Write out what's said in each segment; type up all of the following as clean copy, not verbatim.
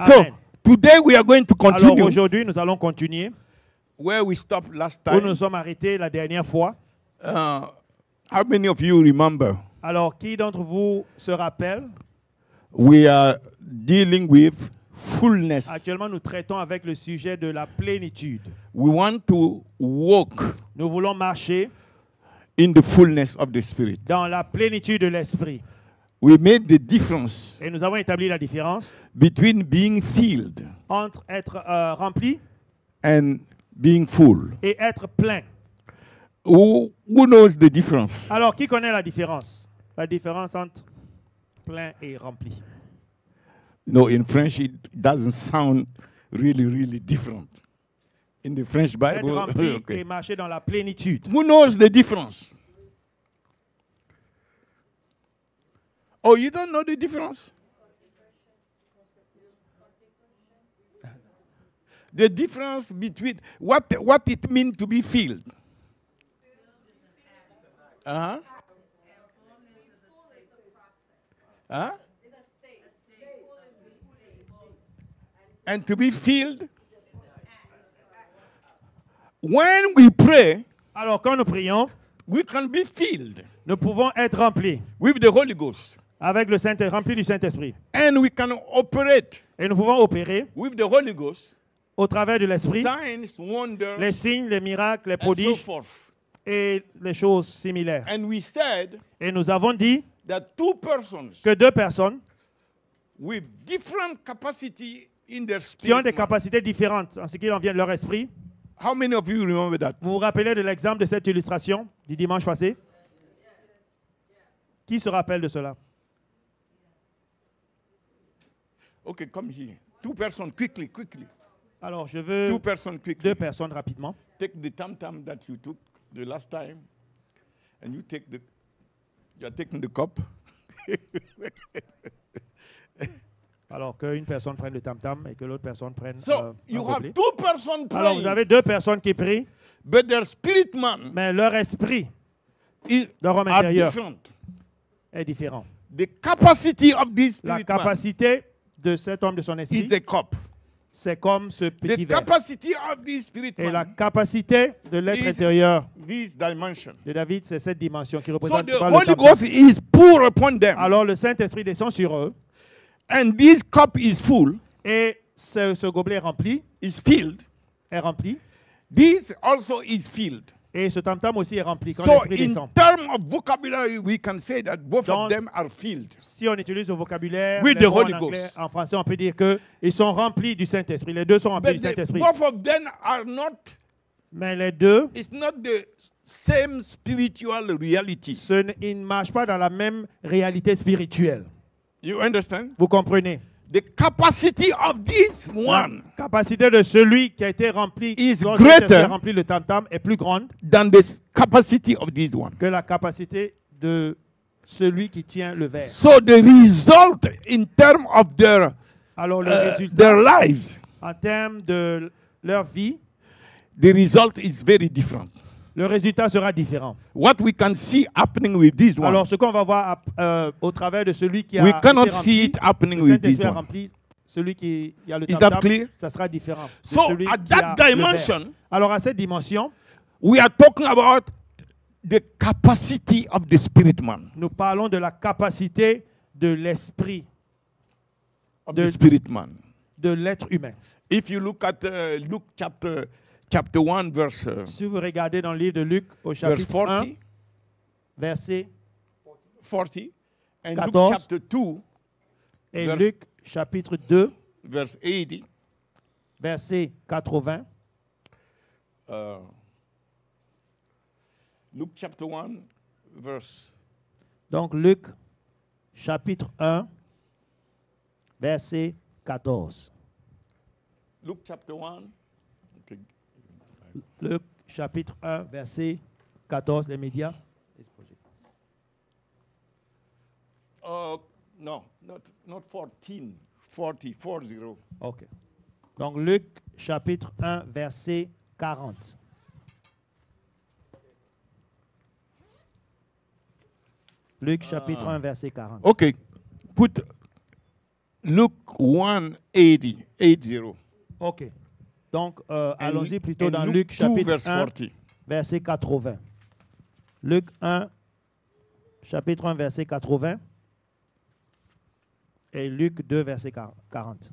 So, today we are going to Alors continue aujourd'hui, nous allons continuer where we stopped last où nous time. nous sommes arrêtés la dernière fois. How many of you remember? Alors, qui d'entre vous se rappelle? We are dealing with fullness. Actuellement, nous traitons avec le sujet de la plénitude. We want to walk Nous voulons marcher in the fullness of the Spirit. dans la plénitude de l'esprit. We made the difference Et nous avons établi la différence between being filled entre être rempli and being full. et être plein. Who knows the difference? Alors, qui connaît la différence? La différence entre plein et rempli. No, in French it doesn't sound really different. In the French Être Bible, rempli et okay. marcher dans la plénitude. Who knows the difference? Oh, you don't know the difference? The difference between what it means to be filled. Uh-huh. Huh? And to be filled. When we pray, Alors, quand nous prions, we can be filled nous pouvons être remplis with the Holy Ghost. avec le rempli du Saint-Esprit. And we can operate Et nous pouvons opérer with the Holy Ghost, au travers de l'Esprit signs, wonders, les signes, les miracles, les and so prodiges forth. et les choses similaires. And we said Et nous avons dit that two persons que deux personnes with different capacity in their qui ont spirit des man. capacités différentes en ce qui en vient de leur esprit. How many of you remember that? Vous vous rappelez de l'exemple de cette illustration du dimanche passé? Qui se rappelle de cela? Okay, come here. Two persons, quickly. Alors, je veux Two persons, quickly. deux personnes rapidement. Take the tam-tam that you took the last time, and you are taking the cup. Alors, qu'une personne prenne le tam-tam et que l'autre personne prenne So, un you gobelet. have two persons Alors, vous praying, avez deux personnes qui prient, but their spirit man mais leur esprit, is leur homme are intérieur different. est différent. The capacity of this La spirit man capacité de cet homme de son esprit, is a cup. c'est comme ce petit The verre. capacity of this spirit Et la man capacité de l'être is intérieur this dimension. de David, c'est cette dimension qui So représente the pas le Holy tam-tam. Ghost is poured upon them, Alors, le Saint-Esprit descend sur eux and this cup is full, et ce gobelet is filled. est rempli. This also is filled. Et ce tam-tam aussi est rempli quand So l'esprit in descend. terms of vocabulary, we can say that both Donc, of them are filled. Si on utilise le vocabulaire With les the mots Holy en anglais, Ghost. en français, on peut dire qu'ils sont remplis du Saint-Esprit. Les deux sont remplis But du Saint-Esprit. both of them are not, Mais les deux, it's not the same spiritual reality. ils ne marchent pas dans la même réalité spirituelle. You understand? Vous comprenez? The capacity of this one La capacité de celui qui a été rempli, is dont le Saint-Esprit greater a rempli le tam-tam, est plus grande than the capacity of this one. que la capacité de celui qui tient le verre. So the result in terms of Alors le résultat, their lives, en termes de leur vie, the result is very different. le résultat sera différent. What we can see happening with this one, Alors ce qu'on va voir au travers de celui qui a we été cannot rempli, see it happening le with this Saint-Esprit a one. rempli, celui qui a le Is that tam-tam, clear? ça sera différent. de So celui at qui that a le verre. dimension, Alors à cette dimension, we are talking about the capacity of the spirit man, nous parlons de la capacité de l'esprit, of The- the spirit man. de l'être humain. If you look at Luke chapter 1, verse Si vous regardez dans le livre de Luc au verse chapitre 1, 40, verset 40, and 14. Luke chapter 2, et Verse- Luc chapitre 2, verse 80, verset 80, Luke chapter 1, verse donc Luc chapitre 1, verset 14. Luke chapter 1. Okay. Luc chapitre 1, verset 14, les médias. No, not 14, 40, 40. OK. Donc Luc chapitre 1, verset 40. Luc chapitre 1, verset 40. Okay, put Luke 1, 80. OK. Donc, And allons-y plutôt and dans Luke Luc 2, chapitre verse 1, 40. verset 80. Luc 1, chapitre 1, verset 80. Et Luc 2, verset 40.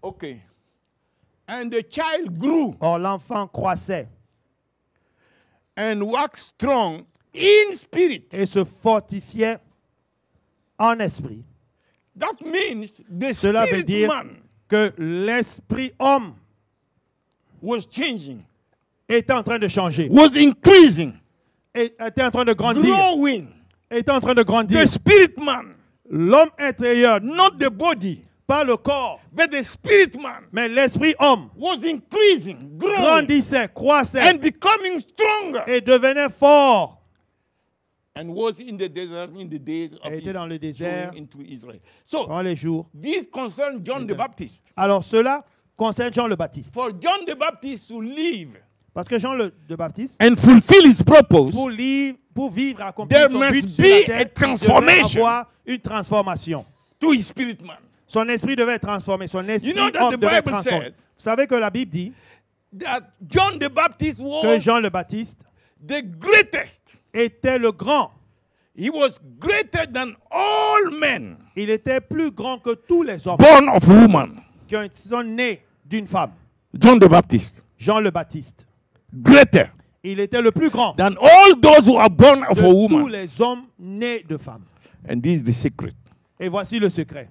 Okay. And the child grew Or, l'enfant croissait and waxed strong in spirit. et se fortifiait en esprit. That means the Cela veut spirit dire man que l'esprit homme was changing, était en train de changer, was increasing, et était en train de grandir, growing. était en train de grandir. The spirit man, L'homme intérieur, not the body, pas le corps, but the spirit man mais l'esprit homme was increasing, growing, grandissait, croissait and becoming stronger. et devenait fort. And was in the desert in the days of Elle était his dans le désert journey into Israel. So dans les jours. this concerned John the Baptist. Alors cela concerne Jean le Baptiste. For John the Baptist to live Parce que Jean le Baptiste, and fulfill his purpose, pour vivre, accomplir there son must but sur be la a terre, il devait transformation avoir une transformation. to his spirit man. Son esprit devait être transformé. Son esprit You know that homme the devait être Bible transformé. said Vous savez que la Bible dit That John the Baptist que was Jean le Baptiste the greatest. était le grand. He was greater than all men Il était plus grand que tous les hommes born of woman. qui sont nés d'une femme. John the Baptist, Jean le Baptiste. greater Il était le plus grand than all those who are born of de a tous woman. les hommes nés de femmes. And this is the secret. Et voici le secret.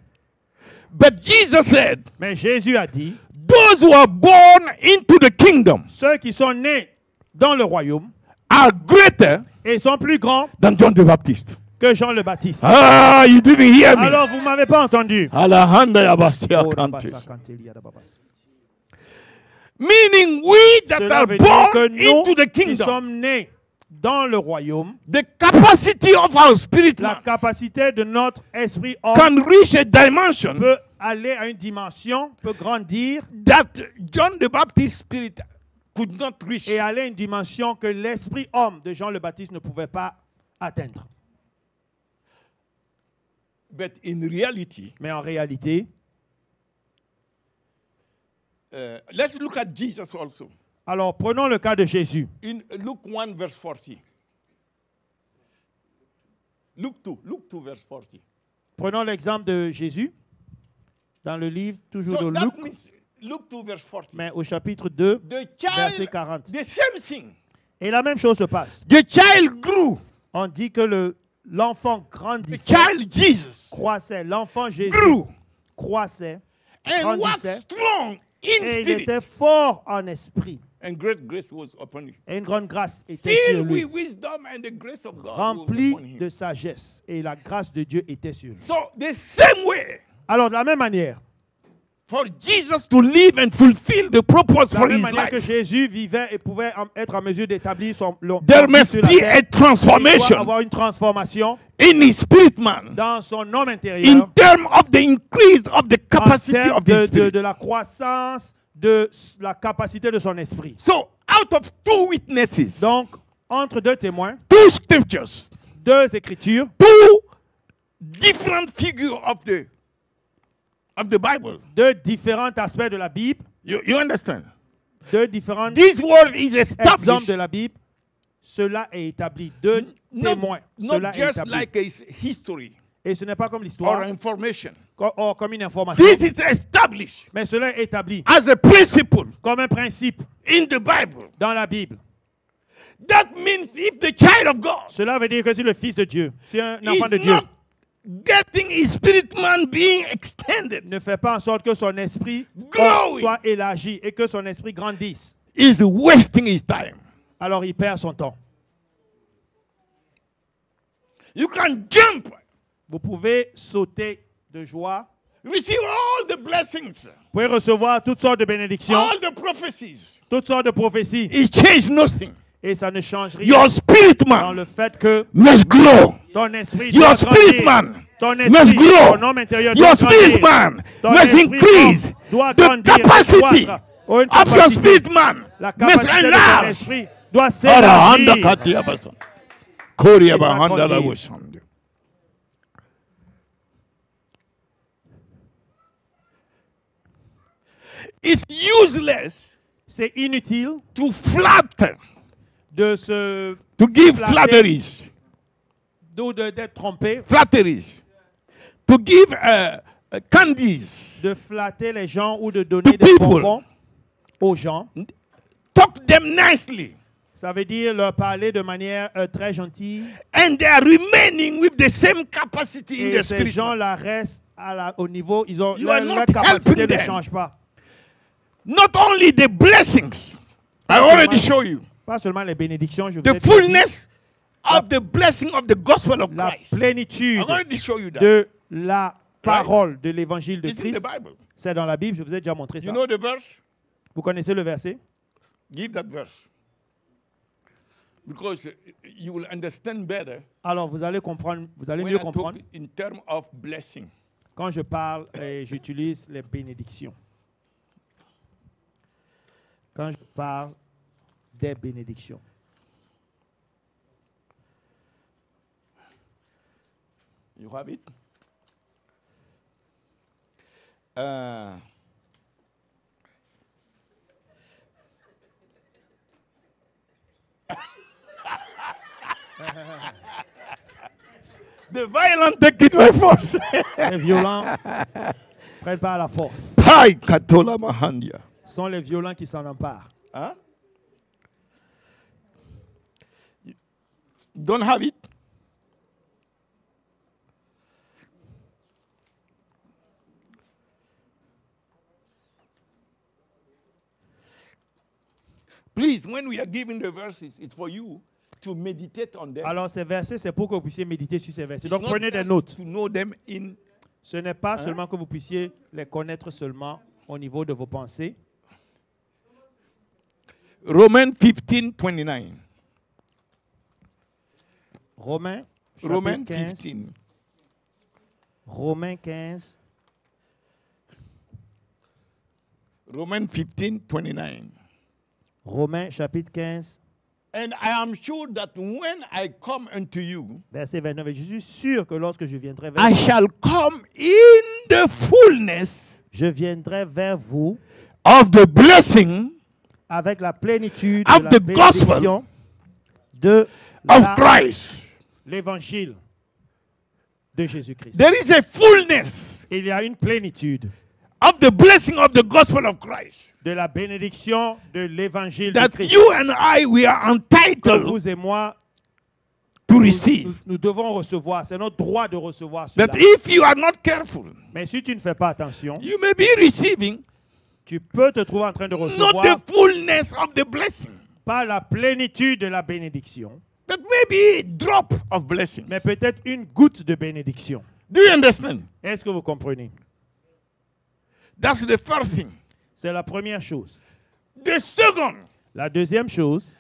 But Jesus said, Mais Jésus a dit, those who are born into the kingdom ceux qui sont nés dans le royaume are greater et sont plus grands than John the Baptist. que Jean le Baptiste. Ah, you didn't hear me. Alors, vous ne m'avez pas entendu. Alahanda yabasia Oh, kantis. Meaning we that Cela are veut dire que born nous into the qui kingdom, sommes nés dans le royaume, the capacity of our spirit la man capacité de notre esprit homme can reach a dimension peut aller à une dimension, peut grandir that John the Baptist spirit could not reach. et aller à une dimension que l'esprit homme de Jean le Baptiste ne pouvait pas atteindre. But in reality, Mais en réalité, let's look at Jesus also. alors prenons le cas de Jésus. In Luke 1 verse 40. Luke 2 verse 40. Prenons l'exemple de Jésus dans le livre toujours So de that Luc, means Luke 2 verse 40. mais au chapitre 2, The verset child, 40. the same thing. Et la même chose se passe. The child grew. On dit que l'enfant The grandissait, child Jesus croissait. L'enfant Jésus grew croissait and waxed grandissait strong in et il spirit. était fort en esprit. And great grace was upon him. Et une grande grâce était sur Filled lui, with wisdom and the grace of God was rempli upon him. de sagesse. Et la grâce de Dieu était sur lui. So the same way, Alors, de la même manière, for Jesus to live and fulfill the purpose de la for même his manière que life, Jésus vivait et pouvait être en mesure d'établir son there but must sur la be terre, a il doit transformation avoir une transformation in his spirit man dans son homme in intérieur terms of the increase of the en capacity termes of the spirit. de la croissance de la capacité de son esprit. So out of two witnesses, Donc, entre deux témoins, two scriptures, deux écritures, two different figures of the Bible. deux différents aspects de la Bible, You understand? deux différents This word is exemples established de la Bible, cela est établi. Deux témoins, not cela est just établi. like a history Et ce n'est pas comme or l'histoire, information. comme une information, This is established mais cela est établi as a principle comme un principe in the Bible. dans la Bible. That means if the child of God Cela veut dire que si le Fils de Dieu, si un is enfant de Dieu not getting his spirit man being extended, ne fait pas en sorte que son esprit Growing. soit élargi et que son esprit grandisse, is wasting his time. alors il perd son temps. You can jump, Vous pouvez sauter de joie, receive all the blessings, vous pouvez recevoir toutes sortes de bénédictions, all the prophecies. toutes sortes de prophéties, It changed nothing. et ça ne change rien Your spirit dans man le fait que must grow. ton esprit Your doit spirit grandir. man Ton must esprit, grow. ton homme intérieur Your doit spirit grandir. man Ton must esprit increase. doit The grandir, capacity croître. Une of your capacité. spirit man La must capacité de ton enlarge. esprit doit Arahanda s'élargir. katia basa. Korea Et ça bahanda la grandit. washande. It's useless C'est inutile to flatter, de se to give Flatter. flatteries, d'être trompé, flatteries, to give candies. de flatter les gens ou de To donner des people. bonbons aux gens. Talk them nicely. Ça veut dire leur parler de manière très gentille. And they are remaining with the same capacity in Et the ces spirit. gens-là restent au niveau, ils ont You leur, are not leur capacité helping ne them. change pas. Not only the blessings, I already show you. Pas seulement les bénédictions, je vous The ai déjà dit, fullness of the blessing of the gospel of la Christ. I plénitude already show you that. de la parole de l'évangile de It's in the Christ. Bible. C'est dans la Bible, je vous ai déjà montré ça. You know the verse? Vous connaissez le verset? Give that verse. Because you will understand better Alors vous allez comprendre, vous allez when mieux I talk comprendre in terms of blessing. quand je parle et j'utilise les bénédictions. Quand je parle des bénédictions. You have it? Uh, the violent take it by force. Les violents prennent pas à la force. Pai katola mahandia. Ce sont les violents qui s'en emparent. Huh? You don't have it? Please, when we are giving the verses, it's for you to meditate on them. Alors ces versets, c'est pour que vous puissiez méditer sur ces versets. It's Donc not prenez des just notes. to know them in Ce n'est pas seulement que vous puissiez les connaître seulement au niveau de vos pensées. Romans 15:29. Romains, chapitre Romans 15. 15. Romains 15. Romans 15:29. Romains chapitre 15, And I am sure that when I come unto you, verset 29. Et je suis sûr que lorsque je viendrai vers I vous, shall come in the fullness je viendrai vers vous of the blessing avec la plénitude of de la the gospel bénédiction de of Christ. l'évangile de Jésus-Christ. There is a fullness Il y a une plénitude of the blessing of the gospel of Christ de la bénédiction de l'évangile de that Christ. you and I, we are Que entitled vous et moi, to nous, receive. nous devons recevoir. C'est notre droit de recevoir cela. But if you are not careful, Mais si tu ne fais pas attention, you may be receiving tu peux te trouver en train de not recevoir the fullness of the blessing, pas la plénitude de la bénédiction, but maybe a drop of blessing. mais peut-être une goutte de bénédiction. Do you understand? Est-ce que vous comprenez? That's the first thing. C'est la première chose. The second, La deuxième chose,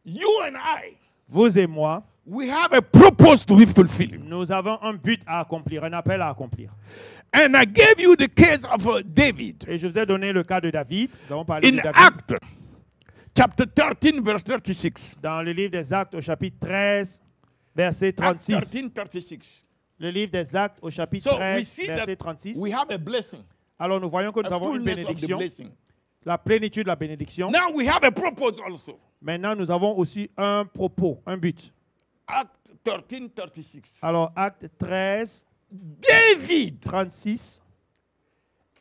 you and I, vous et moi, we have a purpose to be fulfilled. nous avons un but à accomplir, un appel à accomplir. And I gave you the case of David Et je vous ai donné le cas de David. Nous avons parlé in de David Acts chapter 13, verse 36. dans le livre des Actes au chapitre 13, verset Acts 36. 13, 36. Le livre des Actes au chapitre So we 13, see verset that 36. we have a blessing, Alors nous voyons que nous a avons une fullness of the bénédiction, blessing. la plénitude de la bénédiction. Now we have a purpose also. Maintenant, nous avons aussi un propos, un but. Acts 13, 36. Alors, Acte 13, David, 36.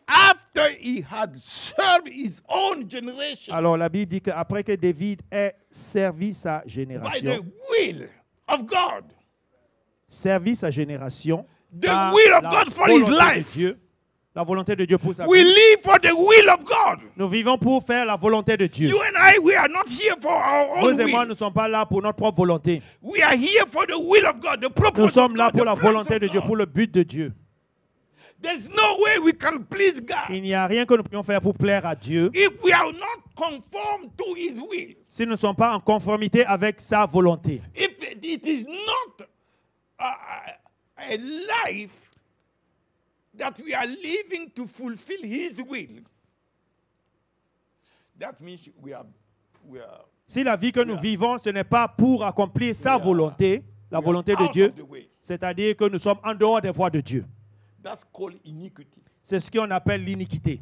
after he had served his own generation Alors, la Bible dit qu'après que David ait servi sa by the génération, will of God, the will of God for his life. La volonté de Dieu pour sa we vie. live for the will of God. Nous vivons pour faire la volonté de Dieu. You and I, we are not here for our Vous own et moi, will. nous ne sommes pas là pour notre propre volonté. We are here for the will of God, the purpose Nous sommes of là God, pour the la plans volonté of de Dieu, God. pour le but de Dieu. There's no way we can please God Il n'y a rien que nous puissions faire pour plaire à Dieu if we are not conformed to his will. si nous ne sommes pas en conformité avec sa volonté. If it is not a life that we are living to fulfill his will, that means we are Si la vie que nous vivons, ce n'est pas pour accomplir sa volonté, la we are volonté de out Dieu, of the way. c'est-à-dire que nous sommes en dehors des voies de Dieu. That's called iniquity. C'est ce qu'on appelle l'iniquité.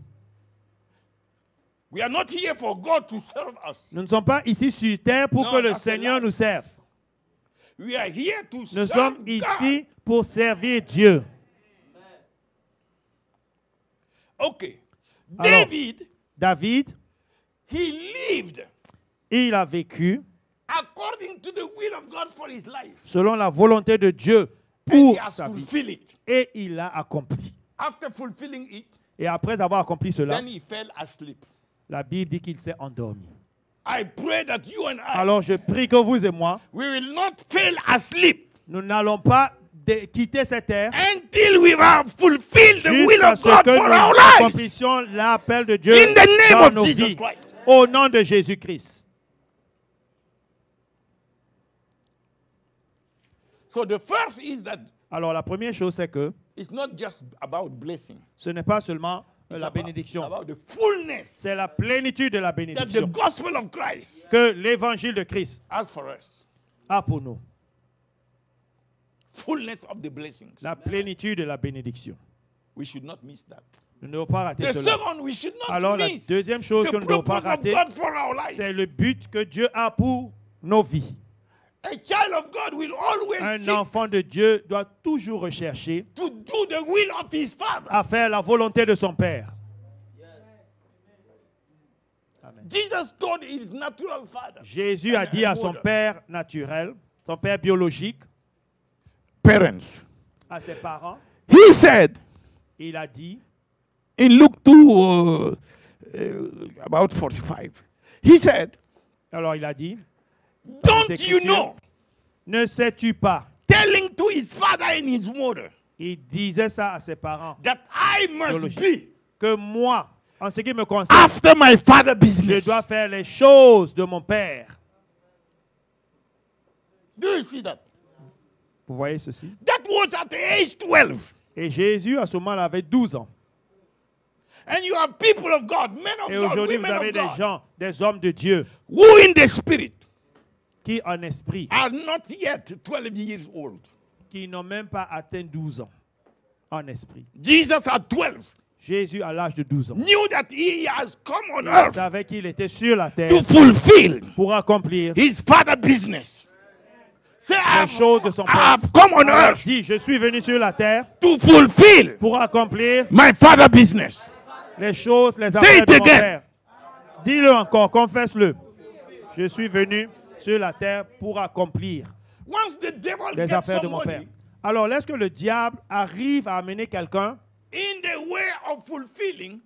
We are not here for God to serve us. Nous ne sommes pas ici sur terre pour Non, que le that's a Seigneur lie. nous serve. We are here to Nous serve sommes God. ici pour servir Dieu. Okay. Alors, David, David, he lived il a vécu according to the will of God for his life. selon la volonté de Dieu And he pour has sa vie. fulfilled it. Et il l'a accompli. After fulfilling it, Et après avoir accompli cela, then he fell asleep. la Bible dit qu'il s'est endormi. I pray that you and I, Alors je prie que vous et moi, we will not fail asleep nous n'allons pas quitter cette terre until we have fulfilled the will jusqu'à of ce God que for nous our lives. accomplissions l'appel de Dieu In the name dans of nos Jesus vies. Christ. Au nom de Jésus-Christ. So the first is that Alors la première chose, c'est que it's not just about blessing. ce n'est pas seulement It's la about, bénédiction, it's about the fullness c'est la plénitude de la that the bénédiction gospel of Christ que l'évangile de Christ has for us. a pour nous. Fullness of the blessings. La plénitude de la bénédiction. We should not miss that. Nous ne devons pas rater The cela. second, we should not Alors la miss deuxième chose the que nous ne devons pas purpose of rater, God for our lives. c'est le but que Dieu a pour nos vies. A child of God will always Un seek enfant de Dieu doit toujours rechercher to do the will of his father. à faire la volonté de son Père. Amen. Jesus told his natural father. Jésus a dit à son père naturel, son père biologique, Parents. à ses parents, He said il a dit, in Luke 2, about 45, he said, alors il a dit, don't les you Écritures, know, ne sais-tu pas, telling to his father and his mother, il disait ça à ses parents, that I must biologiques, be que moi, en ce qui me concerne, after my father je business. dois faire les choses de mon Père. Do you see that? Vous voyez ceci? That was at age 12. Et Jésus, à ce moment-là, avait 12 ans. And you have people of God, men of Et God, aujourd'hui, vous women avez of des God, gens, des hommes de Dieu, who in the spirit qui, en esprit, are not yet 12 years old. qui n'ont même pas atteint 12 ans, en esprit. Jesus at 12 Jésus, à l'âge de 12 ans, knew that he has come on il earth savait qu'il était sur la terre to fulfill pour accomplir his father business. Say, les choses de son Père. I've come on Alors, earth dit, je suis venu sur la terre to fulfill pour accomplir my father business. les choses, les Say affaires it de mon again. Père. Dis-le encore, confesse-le. Je suis venu sur la terre pour accomplir Once the devil les gets affaires de mon Père. somebody Alors, lorsque le diable arrive à amener quelqu'un in the way of fulfilling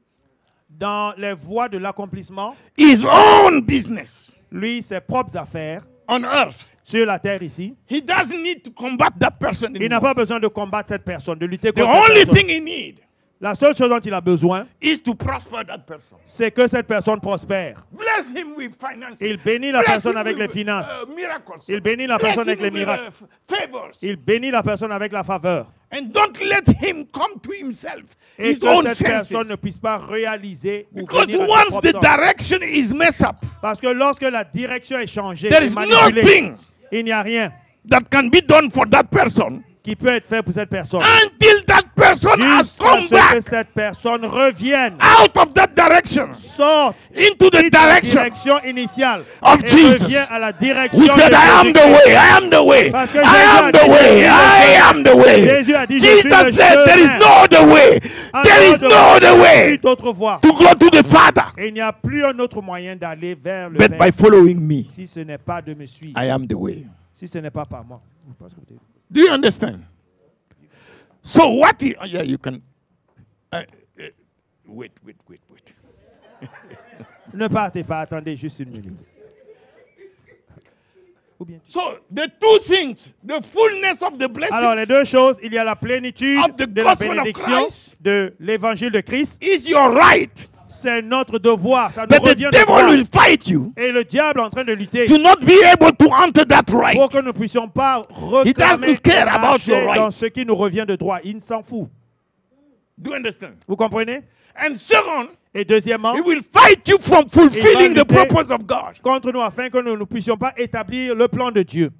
dans les voies de l'accomplissement, his own business lui, ses propres affaires, on earth, sur la terre ici, he doesn't need to combat that person il n'a anymore. pas besoin de combattre cette personne, de lutter The contre cette only personne. thing he needs La seule chose dont il a besoin, is to prosper that person. c'est que cette personne prospère. Bless him with finances. Il bénit la Bless personne him avec les with, finances. miracles. Il bénit la Bless personne avec him les with, miracles. favors. Il bénit la personne avec la faveur. And don't let him come to himself, Et his que own cette personne senses. ne puisse pas réaliser ou Because venir à ses once propres the sens. direction is messed up, Parce que lorsque la direction est changée, there et is manipulée, nothing il n'y a rien that can be done for that person qui peut être fait pour cette personne. until that person has Jusqu'à come ce que back cette personne revienne, out of that direction sorte into the de la direction. direction initiale of et Jesus. revient à la direction We de said, I am the Jésus-Christ. way, I am the way, Parce que I Jésus am a the dit, way, je suis le I chemin. am the way. Jésus a dit, je Jesus suis le said, there is chemin. no other way. En There is dehors de no moi, other il n'y a way plus d'autre voie. to go to the Father Et il n'y a plus un autre moyen d'aller vers le but Père by following me. si ce n'est pas de me suivre, I am the way. si ce n'est pas par moi. Do you understand? So what? Yeah, you can. Wait. Ne partez pas, attendez juste une minute. Ou bien So the two things, the fullness of the blessing Alors, les deux choses, il y a la plénitude of the de la gospel of bénédiction Christ. de l'évangile de Christ. is your right, C'est notre devoir, ça nous but the revient de devil droit. will fight you Et le diable est en train de lutter to not be able to enter that right. pour que nous ne puissions pas He reclamer doesn't care et about marcher your right. dans ce qui nous revient de droit. Il s'en fout. Do you understand? Vous comprenez? And second, Et deuxièmement, he will fight you from fulfilling the lutter purpose of God. contre nous afin que nous ne puissions pas établir le plan de Dieu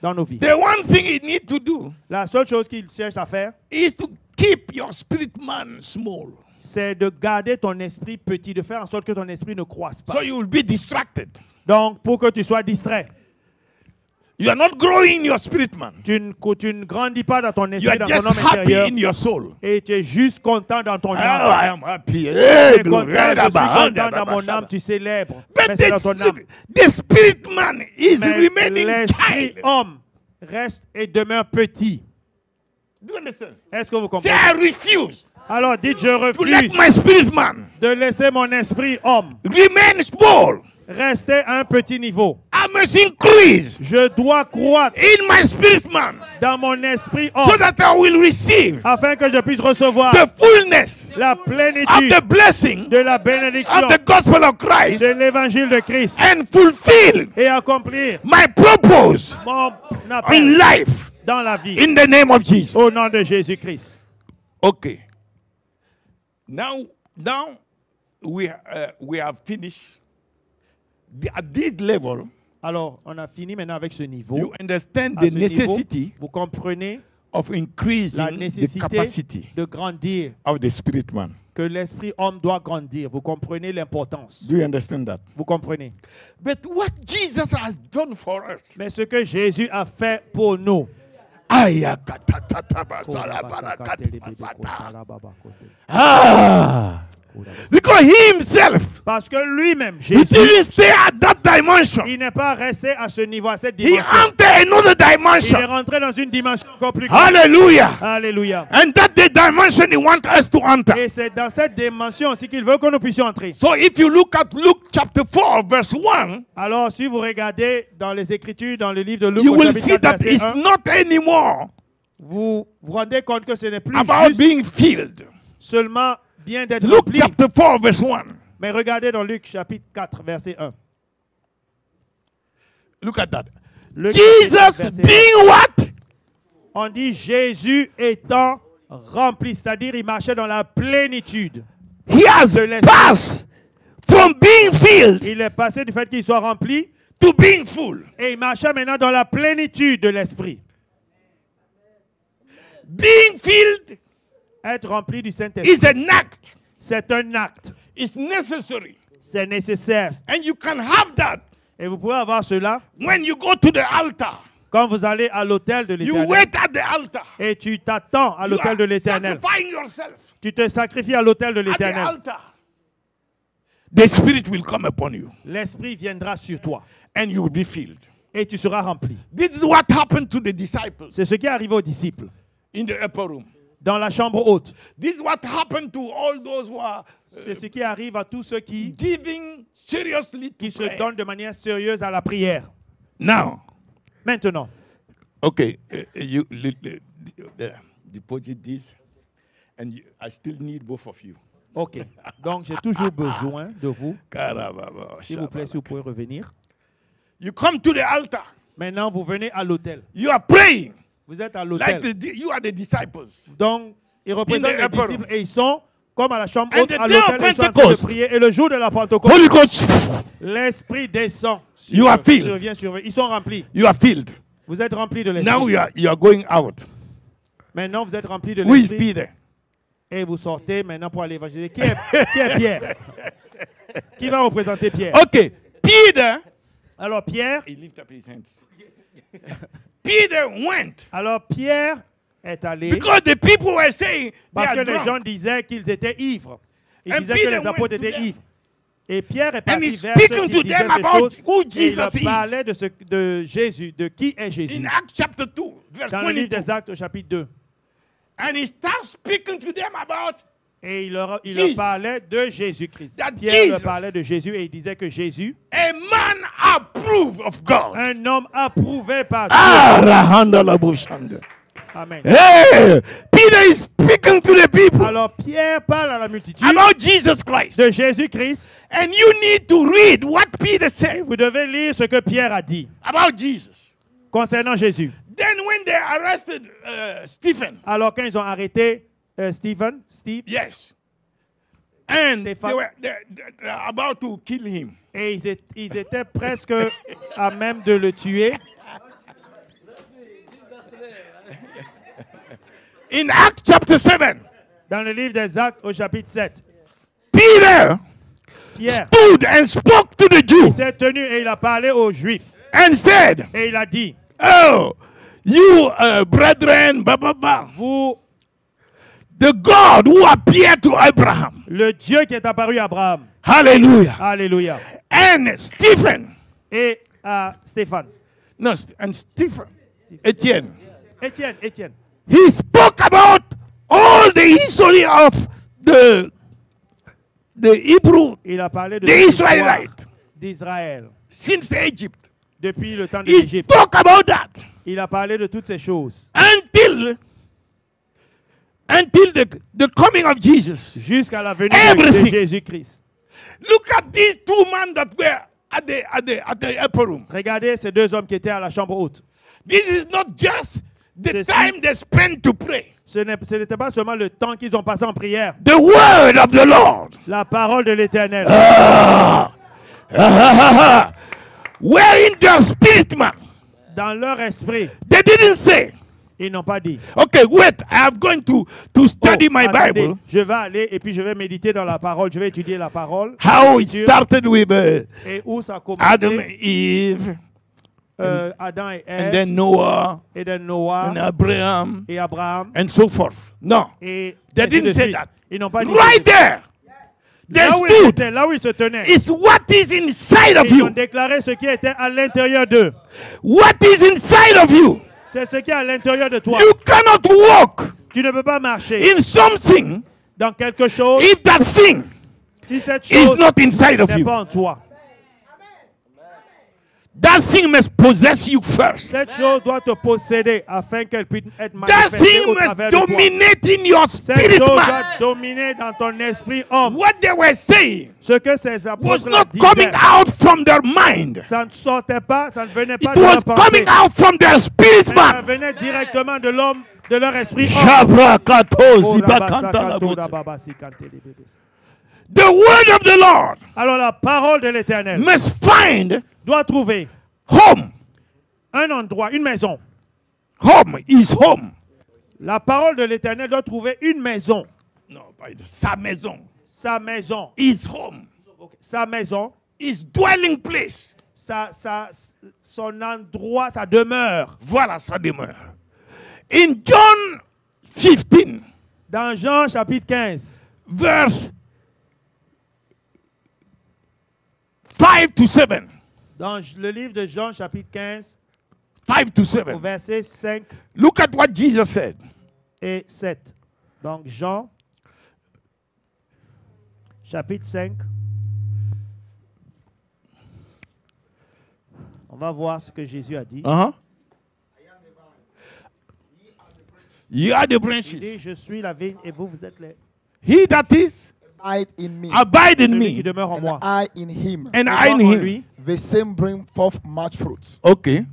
dans nos vies. The one thing he needs to do La seule chose qu'il cherche à faire, is to keep your spirit man small. c'est de garder ton esprit petit, de faire en sorte que ton esprit ne croisse pas. So you will be distracted. Donc, pour que tu sois distrait. You are not growing in your spirit, man. Tu ne grandis pas dans ton You esprit, are dans just ton homme happy intérieur. in your soul. Et tu es juste content dans ton Oh, âme. I am happy. Tu Hey, es glory. content, je suis content dans mon âme, tu célèbres. Mais But c'est dans ton âme. the spirit man is Mais remaining l'esprit child. homme reste et demeure petit. Do you understand? Est-ce que vous Say, comprenez? I refuse Alors dites, je to let refuse my spirit man de laisser mon esprit homme remain small. rester à un petit niveau. I must increase Je dois croître in my spirit man dans mon esprit so homme that I will receive afin que je puisse recevoir the fullness la of plénitude the blessing de la of bénédiction the gospel of Christ de l'évangile de Christ and fulfill et accomplir my purpose mon in appel life dans la vie in the name of Jesus. au nom de Jésus-Christ. Okay. Now we have finished. At this level, Alors, on a fini maintenant avec ce niveau. you understand À the ce niveau, necessity vous comprenez of la increasing the nécessité capacity de grandir, of the spirit man. que l'esprit homme doit grandir. Vous comprenez l'importance. Do you understand that? Vous comprenez. But what Jesus has done for us. Mais ce que Jésus a fait pour nous. Ah! Because he himself, Parce que lui-même, he Jésus, didn't stay at that dimension. il n'est pas resté à ce niveau, à cette He dimension. entered another Il est dimension. rentré dans une dimension encore plus grande. Hallelujah. Alléluia. And that's the dimension he wants us to enter. Et c'est dans cette dimension aussi qu'il veut que nous puissions entrer. So if you look at Luke chapter 4, verse 1, Alors, si vous regardez dans les Écritures, dans le livre de Luc, you au will chapitre see 4, that verset it's 1, not anymore vous vous rendez compte que ce n'est plus about juste being filled. seulement bien d'être Luke rempli. chapter 4, verse 1. Mais regardez dans Luc chapitre 4, verset 1. Look at that. Luc chapitre 4, Jesus verset 1. being what? On dit Jésus étant rempli, c'est-à-dire il marchait dans la plénitude. He has de l'esprit. passed from being filled Il est passé du fait qu'il soit rempli to being full. et il marchait maintenant dans la plénitude de l'esprit. Being filled Être rempli du is Saint-Esprit, an act. c'est un acte. It's necessary. C'est nécessaire. And you can have that Et vous pouvez avoir cela when you go to the altar. quand vous allez à l'autel de You l'Éternel wait at the altar. et tu t'attends à You l'autel are de l'Éternel. sacrificing yourself Tu te sacrifies à l'autel de at the l'Éternel. altar. The Spirit will come upon you L'Esprit viendra sur toi and you will be filled. et tu seras rempli. This is what happened to the disciples C'est ce qui est arrivé aux disciples in the upper room. dans la chambre haute. This is what happened to all those who are C'est ce qui arrive à tous ceux qui giving seriously to se prayer. donnent de manière sérieuse à la prière. Now, Maintenant, okay, you deposit this, and I still need both of you. ok. Donc, j'ai toujours besoin de vous. Karababa, S'il vous plaît, si vous pouvez revenir. You come to the altar. Maintenant, vous venez à l'autel. You are praying Vous êtes à like l'autel. you are the disciples. Donc, ils représentent In the les upper disciples et ils sont comme à la chambre And haute the à day of l'autel. Ils sont en train de Pentecost. prier. Et le jour de la Pentecôte, Holy Ghost, l'Esprit descend. You are filled. Survient sur eux. Ils sont remplis. you are filled. Vous êtes remplis de Now l'Esprit. you are going out. Maintenant, vous êtes remplis de Who is l'Esprit. Peter? Et vous sortez maintenant pour aller évangéliser. Qui est Pierre? Qui va représenter Pierre? Okay, Peter. Alors Pierre, He lifted up his hands. Peter went alors Pierre est allé because the people were saying they parce que are les drunk. gens disaient qu'ils étaient ivres. Ils And disaient Peter que les went apôtres to étaient them. ivres. Et Pierre est And parti he's vers ceux speaking qui to disaient them ces about choses who et il Jesus leur is. parlait de Jésus, de qui est Jésus. In Acts chapter 2, verse Dans le livre 22. des Actes au chapitre 2. And he starts speaking to them about Et il leur Jesus. parlait de Jésus-Christ. That Pierre leur Jesus. parlait de Jésus et il disait que Jésus, a man approved of God. un homme approuvé par Dieu. Ah, Rahanda Labushanda. Amen. Hey, Peter is speaking to the people Alors Pierre parle à la multitude about Jesus Christ. de Jésus-Christ. And you need to read what Peter Et said vous devez lire ce que Pierre a dit about Jesus. concernant Jésus. Then when they arrested Stephen, Alors quand ils ont arrêté Steve, yes, and they Stephen. were they're about to kill him. et ils étaient presque à même de le tuer. In Acts chapter 7, Dans le livre des Actes au chapitre 7, Peter Pierre stood and spoke to the Jew s'est tenu et il a parlé aux Juifs. and said, Et il a dit, oh, you brethren, blah, blah, blah. vous, The God who appeared to Abraham. le Dieu qui est apparu à Abraham. Hallelujah. Alléluia. And Stephen. Et à Stéphane. No, and Stephen. Etienne. Étienne. He spoke about all the history of the Hebrew, Il a parlé de the l'histoire Israelites, d'Israël since Egypt. depuis le temps de He l'Égypte. spoke about that Il a parlé de toutes ces choses until the coming of Jesus. jusqu'à la venue Everything. de Jésus-Christ. Look at these two men that were at the upper room. Regardez ces deux hommes qui étaient à la chambre haute. This is not just the Ceci- time they spent to pray. Ce n'était pas seulement le temps qu'ils ont passé en prière. The word of the Lord. La parole de l'Éternel. Were in their spirit, man. Dans leur esprit, They didn't say, ils n'ont pas dit. okay, wait, I am going to study Oh, my attendez, Bible. je vais aller et puis je vais méditer dans la parole. Je vais étudier la parole. How it Dieu, started with et où ça a Adam and commencé. Eve, Adam et and Ève, then Noah, et de Noah and Abraham, et Abraham. and so forth. No, Et they ainsi de didn't say suite. that. Ils n'ont pas dit Right ça. there, they Là où ils stood. étaient, là où ils se tenaient. It's what is inside of Ils ont you. déclaré ce qui était à l'intérieur d'eux. What is inside of you. C'est ce qui est à l'intérieur de toi. You cannot walk Tu ne peux pas marcher in something dans quelque chose if that thing si cette is chose not inside of n'est you. pas en toi. That thing must possess you first. Cette chose doit te posséder afin qu'elle puisse être That manifestée thing au must travers de toi. dominate in your Cette spirit chose man. doit dominer dans ton esprit homme. What they were saying Ce que ces was apôtres not coming disaient, out from their mind. ça ne sortait pas, ça ne venait pas It de was leur pensée. coming out from their spirit Mais ça man. venait directement de l'homme, de leur esprit homme. Shabrakatozi Oh, bakantalabuti. rabasakatoda. The word of the Lord Alors la parole de l'Éternel must find doit trouver home. un endroit, une maison. Home is home. La parole de l'Éternel doit trouver une maison. No, but sa maison. Sa maison. His home. Sa maison. His dwelling place. Son endroit, sa demeure. Voilà sa demeure. In John 15, Dans Jean chapitre 15, verse 5 to 7. dans le livre de Jean chapitre 15, 5 to au 7. verset 5 Look at what Jesus said. et 7. Donc Jean chapitre 5. On va voir ce que Jésus a dit. Uh-huh. Ye are the Il branches. dit, je suis la vigne et vous, vous êtes les... He that is, Abide in me, abide in Celui qui me, demeure en and moi. I in him. and Et I in moi en him. lui, The same bring forth much fruits. Okay.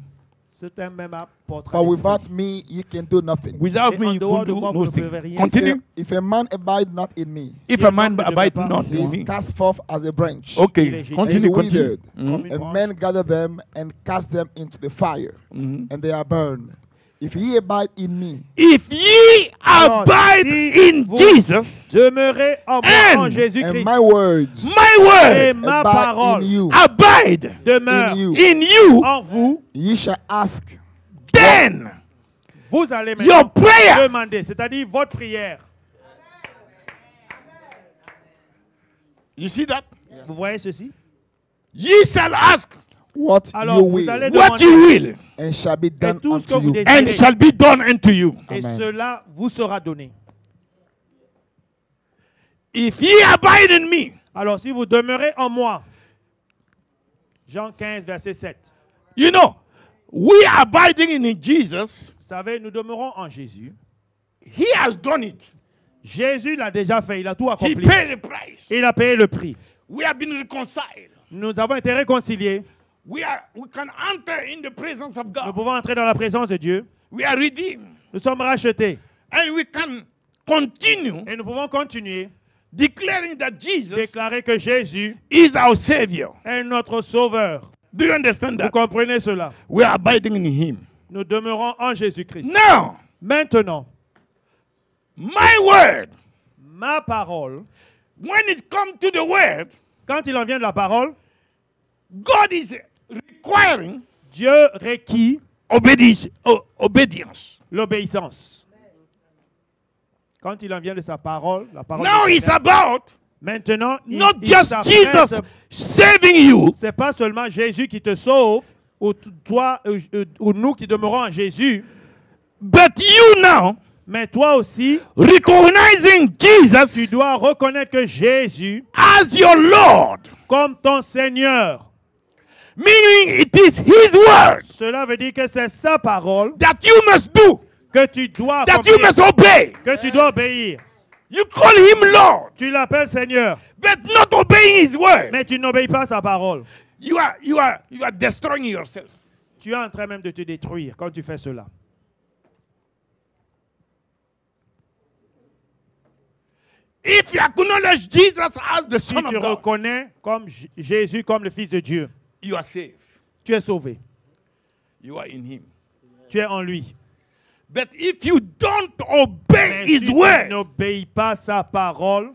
c'est un même apportera For des without fruits. me, you can do nothing. Without Et me, en you dehors could de do moi, no vous ne thing. pouvez rien Continue. If a man abide not in me, If Si a un man homme ne abide demeure pas not en he in is me. cast forth as a branch. Okay. is Continue, withered. continue. Comme une And branche. men gather them and cast them into the fire, Mhm. and they are burned. If ye abide in me, If ye Alors, abide si in vous Jesus, Demeurez en moi, And- en and Jésus-Christ. my words my Et word ma abide parole in you, abide demeure in you. in you, en vous. ye shall ask, then Vous allez your maintenant prayer demander, c'est-à-dire votre prière. You see that? Vous voyez ceci? Ye shall ask what Alors, you vous will, allez what demander, you will, and shall be done tout ce que unto vous you. désirez. and it shall be done unto you. et Amen. cela vous sera donné. If ye abide in me, Alors, si vous demeurez en moi, Jean 15, verset 7. you know, we are abiding in Jesus. Vous savez, nous demeurons en Jésus. He has done it. Jésus l'a déjà fait, il a tout He accompli. paid the price. Il a payé le prix. We have been reconciled. Nous avons été réconciliés. We can enter in the presence of Nous God. pouvons entrer dans la présence de Dieu. We are redeemed. Nous sommes rachetés. And we can continue Et nous pouvons continuer declaring that Jesus déclarer que Jésus is our Savior. est notre Sauveur. Do you understand Vous that? comprenez cela? We are abiding in Him. Nous demeurons en Jésus-Christ. Now, Maintenant, my word Ma parole, when it comes to the word, quand il en vient de la parole, God is requiring Dieu requiert obedience. l'obéissance. Quand il en vient de sa parole, la parole Now de it's l'Éternel, about maintenant, not il just s'apprête- Jesus saving you, c'est pas seulement Jésus qui te sauve, ou toi, ou nous qui demeurons en Jésus, but you now mais toi aussi, recognizing tu Jesus dois reconnaître que Jésus, as your Lord, comme ton Seigneur, meaning it is His word cela veut dire que c'est sa parole that you must do, que tu dois that you accomplir, must obey. que tu dois obéir. You call Him Lord, Tu l'appelles Seigneur, but not obeying His word. mais tu n'obéis pas à sa parole. You are destroying yourself. Tu es en train même de te détruire quand tu fais cela. If you acknowledge Jesus as the Si Son tu of God, reconnais comme Jésus comme le Fils de Dieu, you are saved. tu es sauvé. You are in Him. Tu es en lui. But if you don't obey Mais His si tu word, n'obéis pas sa parole,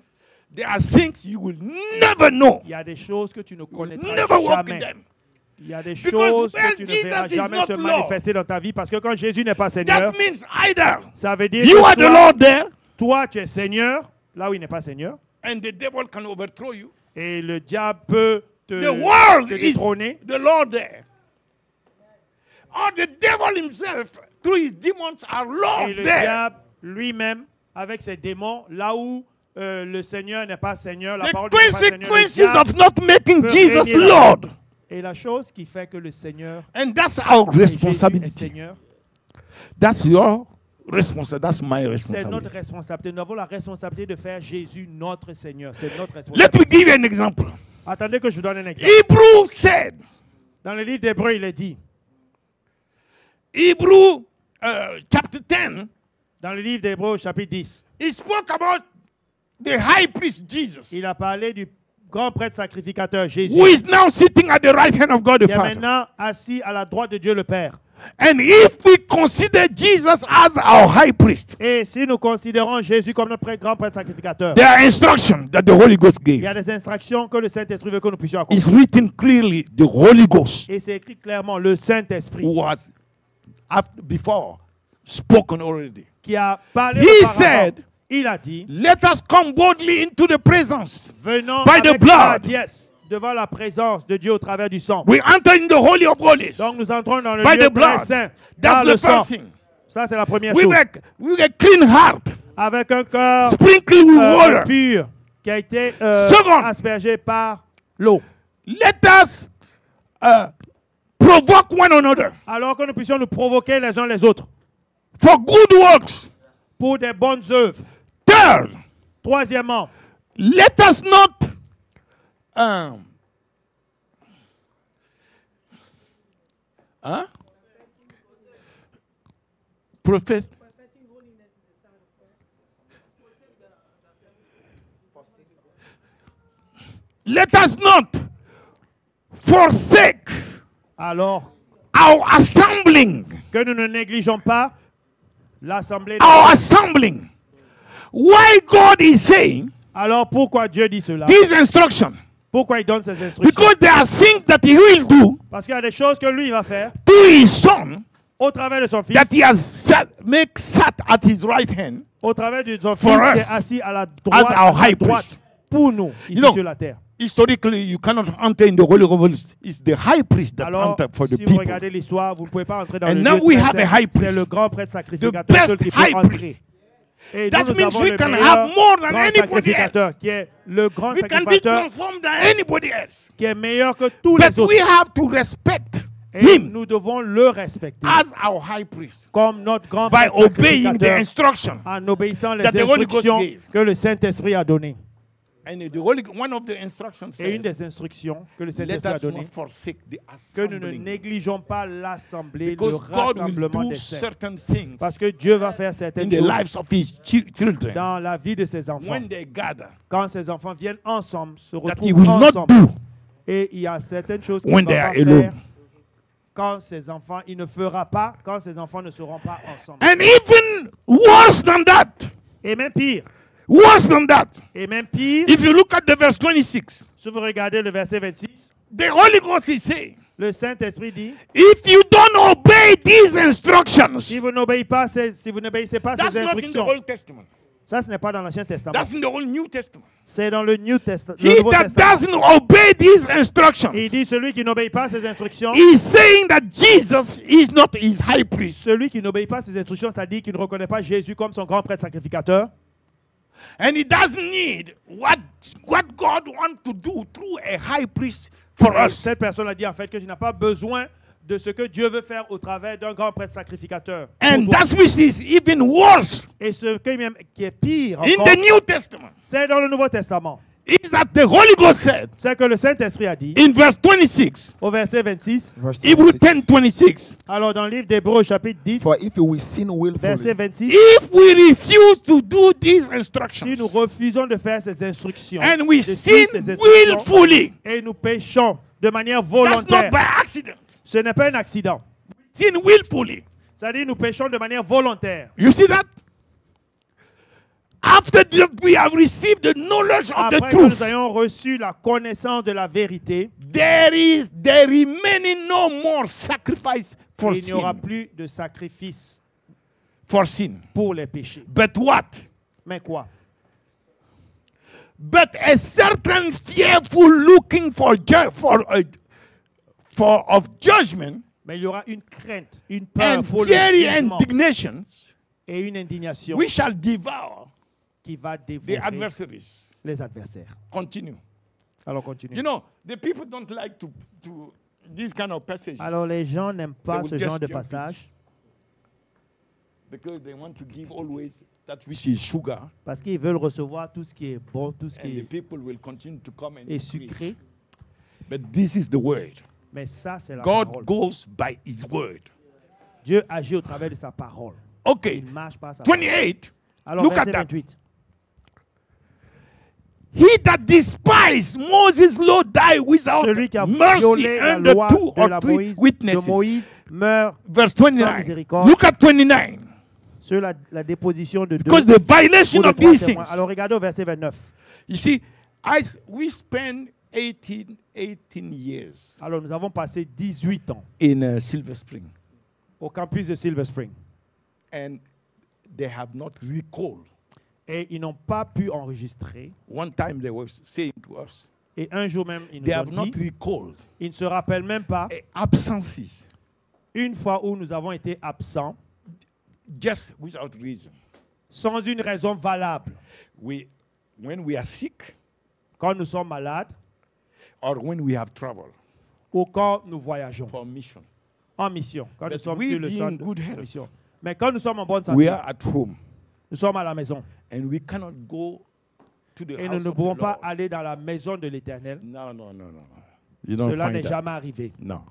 there are things you will never know. il y a des choses que tu ne You will connaîtras never walk in jamais. them. Il y a des Because choses when que tu ne verras Jesus is jamais not se Lord, manifester dans ta vie parce que quand Jésus n'est pas Seigneur, That means either ça veut dire you que are the soit Lord there toi tu es Seigneur, là où il n'est pas Seigneur, and the devil can overthrow you. et le diable peut te, The world te is détrôner, the Lord there. Or the devil himself, through his demons, are et Lord le there. diable lui-même avec ses démons, là où le Seigneur n'est pas Seigneur, la The parole n'est pas Seigneur, le consequences diable of not making peut Jesus régner là-bas. Lord. Et la chose qui fait que le Seigneur And that's our et Jésus est responsibility. Seigneur, That's your responsibility. That's my c'est notre responsibility. responsabilité. Nous avons la responsabilité de faire Jésus notre Seigneur. C'est notre Let responsabilité. me give you an example. Attendez que je vous donne un exemple. Hebrew said, Dans le livre d'Hébreux, il est dit, Hebrew chapter 10, dans le livre d'Hébreux, chapitre 10, he spoke about the high priest Jesus, il a parlé du grand prêtre sacrificateur Jésus, who is now sitting at the right hand of God the qui est Father. maintenant assis à la droite de Dieu le Père. And if we consider Jesus as our high priest, Et si nous considérons Jésus comme notre grand prêtre sacrificateur, there are instructions that the Holy Ghost il y gave. a des instructions que le Saint-Esprit veut que nous puissions It's accomplir. written clearly, the Holy Ghost Et c'est écrit clairement, le Saint-Esprit was before spoken already. qui a parlé He auparavant, said, il a dit, let us come boldly into the presence. venons By the avec blood. hardiesse devant la présence de Dieu au travers du sang. We enter in the Holy of Holies. Donc nous entrons dans le By lieu the blood. très saint, That's dans le the sang. first thing. Ça, c'est la première With chose. a clean heart, Avec un cœur sprinkled with water. pur qui a été Second. aspergé par l'eau. Let us provoke one another Alors que nous puissions nous provoquer les uns les autres for good works. pour des bonnes œuvres. Third, Troisièmement, let us not prophet. Let us not forsake alors our assembling. que nous ne négligeons pas l'assemblée. Our assembling. Why God is saying Alors pourquoi Dieu dit cela? these instructions? Pourquoi il donne ces instructions? Because there are things that He will do Parce qu'il y a des choses que lui va faire to His Son au travers de son fils, that He has sat at His right hand au travers de son For fils qui us, est assis à la as droite, our high droite priest. pour nous ici You know, sur la terre. Historically, you cannot enter in the Holy of Holies. It's the high priest that Alors, entered for the si vous people. regardez l'histoire, vous ne pouvez pas entrer dans And le now lieu we très have a saint. high priest. C'est le grand prêtre The sacrificateur seul best qui high peut entrer. priest. Et That nous means avons we le can meilleur have more than grand anybody sacrificateur, qui est le grand We can be sacrificateur, transformed than anybody else. qui est meilleur que tous But les autres. we have to respect Et Him nous devons le respecter as our high priest comme notre grand by prêtre obeying the sacrificateur instruction. en obéissant les that the Holy Ghost instructions gave. que le Saint-Esprit a données. And one of the instructions Et une says, des instructions que le let Saint-Esprit a us données, not forsake the que nous ne assembling. négligeons pas l'assemblée, le Because God will rassemblement do des saints. certain things Parce que Dieu va faire in certaines the choses lives of His children dans la vie de ses enfants. when they gather Quand ces enfants viennent ensemble, se that He retrouvent will not ensemble. do Et il y a certaines choses qu'il when ne they va are pas alone. faire quand ses enfants, il ne fera pas quand ses enfants ne seront pas ensemble. And even worse than that, Et même pire, Worse than that. Et même pire, If you look at the verse 26, si vous regardez le verset 26, the Holy Ghost is saying, le Saint-Esprit dit, if you don't obey these instructions, si vous n'obéissez pas, si vous n'obéissez pas that's ces not in the instructions, Old Testament. ça ce n'est pas dans l'Ancien Testament, That's in the whole New Testament. c'est dans le New Testament. He that doesn't obey these instructions, Il dit celui qui n'obéit pas à ces instructions, he's saying that Jesus is not his high priest. celui qui n'obéit pas à ces instructions, ça dit qu'il ne reconnaît pas Jésus comme son grand prêtre sacrificateur. And he doesn't need what God wants to do through a high priest for Et us. cette personne a dit en fait que tu n'as pas besoin de ce que Dieu veut faire au travers d'un grand prêtre sacrificateur. pour And toi. that's which is even worse Et ce qui est pire in encore, the New Testament c'est dans le Nouveau Testament. is that the Holy Ghost said C'est que le Saint-Esprit a dit in verse 26, au verset 26, Verse Hebrews 26. 10:26, alors dans le livre d'Hébreux chapitre 10, For if we sin verset willfully 26, if we refuse to do these si instructions nous refusons de faire ces instructions, and we de suivre sin ces instructions, willfully, et nous péchons de manière that's not volontaire, by accident. ce n'est pas un accident. Sin willfully. C'est-à-dire nous péchons de manière volontaire. You see that? After that we have received the knowledge of the Après que nous truth, ayons reçu la connaissance de la vérité, there remaining no more sacrifice for il n'y aura sin. plus de sacrifice For sin. pour les péchés. But what? Mais quoi? But a certain fearful looking of judgment Mais il y aura une crainte, une peur and pour le fiery jugement indignations et une indignation we shall devour qui va the dévorer adversaries. les adversaires. Continue. Alors continue. You know, the people don't like to these kind of passages Alors les gens n'aiment pas would ce just genre de jump it. passage because they want to give always that which is sugar, parce qu'ils veulent recevoir tout ce qui est bon, tout ce and qui the est people will continue to come and est increase. sucré. But this is the word. Mais ça, c'est la God parole. goes by his word. Dieu agit au travers de sa parole. Okay, Il marche par sa parole. 28. Alors Look at verset that. 28. He that despised Moses' law died without Celui qui a mercy violé la under loi 2 de or la 3 Moïse, de witnesses. Moïse meurt Verse sans 29. miséricorde. Look at 29. sur la déposition de deux Because the violation ou de of trois these témoins. things. Alors regardez au verset 29. You see, we spent 18 years Alors nous avons passé 18 ans in Silver Spring, au campus de Silver Spring and they have not recalled. et ils n'ont pas pu enregistrer. One time they were saying to us, Et un jour même, ils they nous have ont not dit, recalled ils ne se rappellent même pas absences une fois où nous avons été absents just without reason. sans une raison valable. When we are sick Quand nous sommes malades or when we have trouble ou quand nous voyageons for mission, en mission, quand nous But sommes we sur le being sol de good health, mission. Mais quand nous sommes en bonne we santé, are at home nous sommes à la maison and we cannot go to the et nous house ne of pouvons the pas Lord. aller dans la maison de l'Éternel. No. You don't Cela find n'est that. jamais arrivé. No.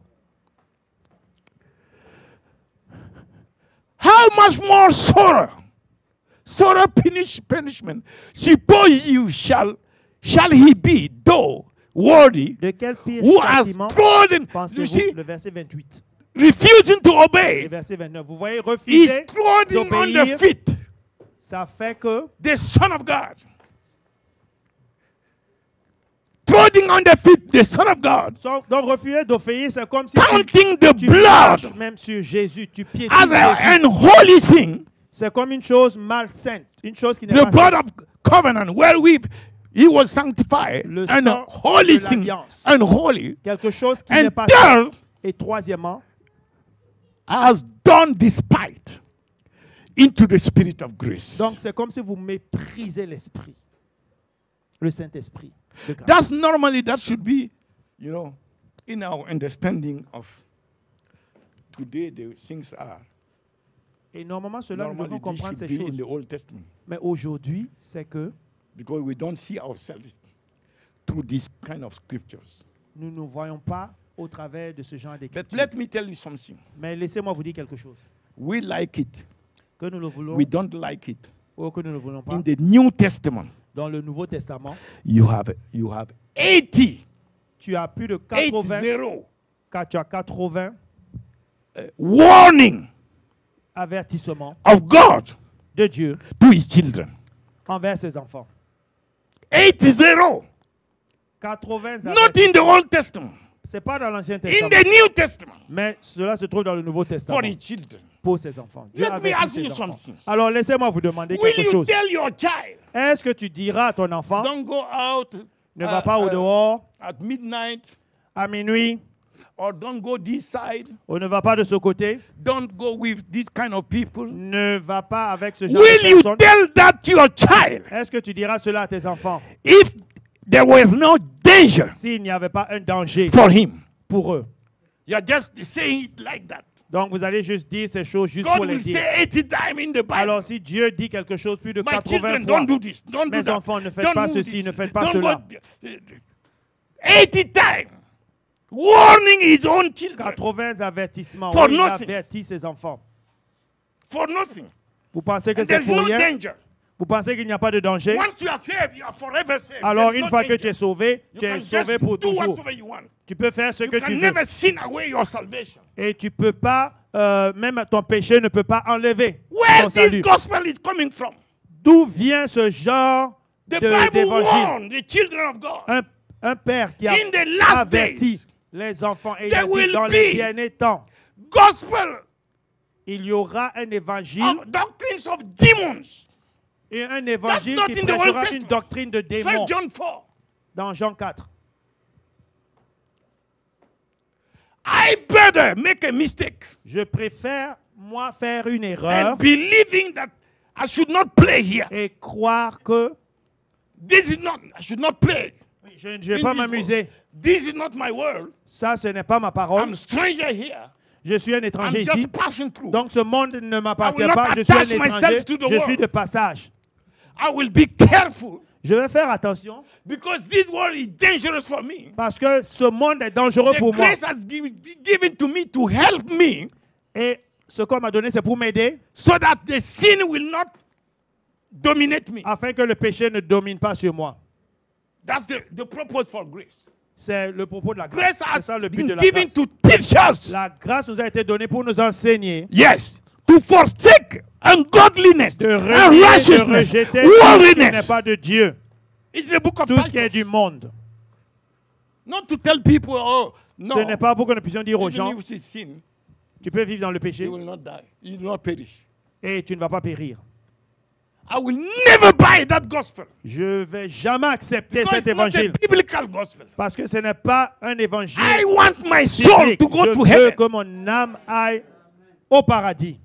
How much more sorrow punishment suppose you shall he be, though worthy, De quel pire who has châtiment trodden, you pensez-vous? see, Le verset 28 refusing to et obey, verset 29. Vous voyez, is refuser trodden on the d'obéir, feet, ça fait que the Son of God. Trodden on the feet, the Son of God. donc refuser d'obéir, c'est comme si Counting the tu marches blood même sur Jésus, tu piétines as Jésus. an unholy thing. C'est comme une chose malsaine, une chose qui n'est The pas blood sainte. of covenant, wherewith he was sanctified, Le and sang holy de thing, l'alliance. unholy, Quelque chose qui n'est and pas saint. third, Et troisièmement, has done despite into the spirit of grace. donc c'est comme si vous méprisez l'esprit, le Saint-Esprit de grâce. That should be, in our understanding of today the things are. Et normalement, cela, nous Normally devons this comprendre should ces be in choses. the Old Testament Mais aujourd'hui, c'est que because we don't see ourselves through these kind of scriptures. nous ne voyons pas au travers de ce genre But d'écriture. let me tell you something. Mais laissez-moi vous dire quelque chose. We like it. Que nous le voulons We don't like it. ou que nous ne le voulons pas. In the New Testament, Dans le Nouveau Testament, you have 80, tu as plus de 80, 80 tu as 80 warning avertissements of God de Dieu to his children. envers ses enfants. 80. 80 Not in the Old Testament. Ce n'est pas dans l'Ancien In Testament, the New Testament. mais cela se trouve dans le Nouveau For Testament his children. pour ses enfants. Dieu Let me avertit ask ses you enfants. something. Alors laissez-moi vous demander Will quelque you chose. tell your child, Est-ce que tu diras à ton enfant, don't go out ne va pas au dehors at midnight, à minuit, or don't go this side, ou ne va pas de ce côté, don't go with this kind of people? ne va pas avec ce genre Will de you personnes? tell that to your child Est-ce que tu diras cela à tes enfants if there was no danger s'il n'y avait pas un danger for him? pour eux? You're just saying it like that. Donc vous allez juste dire ces choses juste God pour les will dire. say 80 times in the Bible. Alors si Dieu dit quelque chose plus de My 80 children, fois, don't do this. Don't do mes that. enfants, ne faites Don't pas move ceci, this. ne faites pas Don't cela. go 80 times. Warning his own children 80 avertissements. For Oui, il nothing. avertit ses enfants. for nothing. Vous pensez que And c'est there's pour no rien? danger. Vous pensez qu'il n'y a pas de danger? Once you are saved, you are forever saved. Alors There's une no fois que danger. tu es sauvé, You tu es can just sauvé pour do toujours. whatever you want. Tu peux faire ce You que can tu veux. never sin away your salvation. Et tu peux pas, même ton péché ne peut pas enlever Where ton this salut. gospel is coming from? D'où vient ce genre The Bible d'évangile? warned the children of God. Un père qui a In the last averti days, les enfants et il there a dit will dans les be derniers temps, gospel il y aura un évangile of doctrines of demons. et un évangile not qui in the Old prêchera Testament. une doctrine de démons 1 John 4. dans Jean 4. I better make a mistake Je préfère, moi, faire une erreur and believing that I should not play here. et croire que This is not, I should not play. je ne vais in pas this m'amuser. world. This is not my world. Ça, ce n'est pas ma parole. I'm a stranger here. Je suis un I'm étranger just ici. passing through. Donc ce monde ne m'appartient I will pas. not Je suis un attach myself étranger. to the Je suis world. de passage. I will be careful Je vais faire attention because this world is dangerous for me. parce que ce monde est dangereux The pour moi. grace has been given to me to help me Et ce qu'on m'a donné, c'est pour m'aider so that the sin will not dominate me. afin que le péché ne domine pas sur moi. That's the purpose for grace. C'est le propos de la grâce. Grace C'est has ça le but been de la given grâce. to teach us. La grâce nous a été donnée pour nous enseigner Yes. To forsake ungodliness de and renier, de righteousness, rejeter tout ce qui n'est worldliness. pas de Dieu, It's the book of tout ce qui est Titus. du monde. Not to tell people, oh, no. Ce n'est pas pour que nous puissions dire aux Even gens, if you sin, tu peux vivre dans le péché you will not die. You will not perish. et tu ne vas pas périr. I will never buy that gospel. Je ne vais jamais accepter Because cet it's not a évangile biblical gospel. parce que ce n'est pas un évangile I want my soul biblique. to go Je to veux heaven. que mon âme aille au paradis.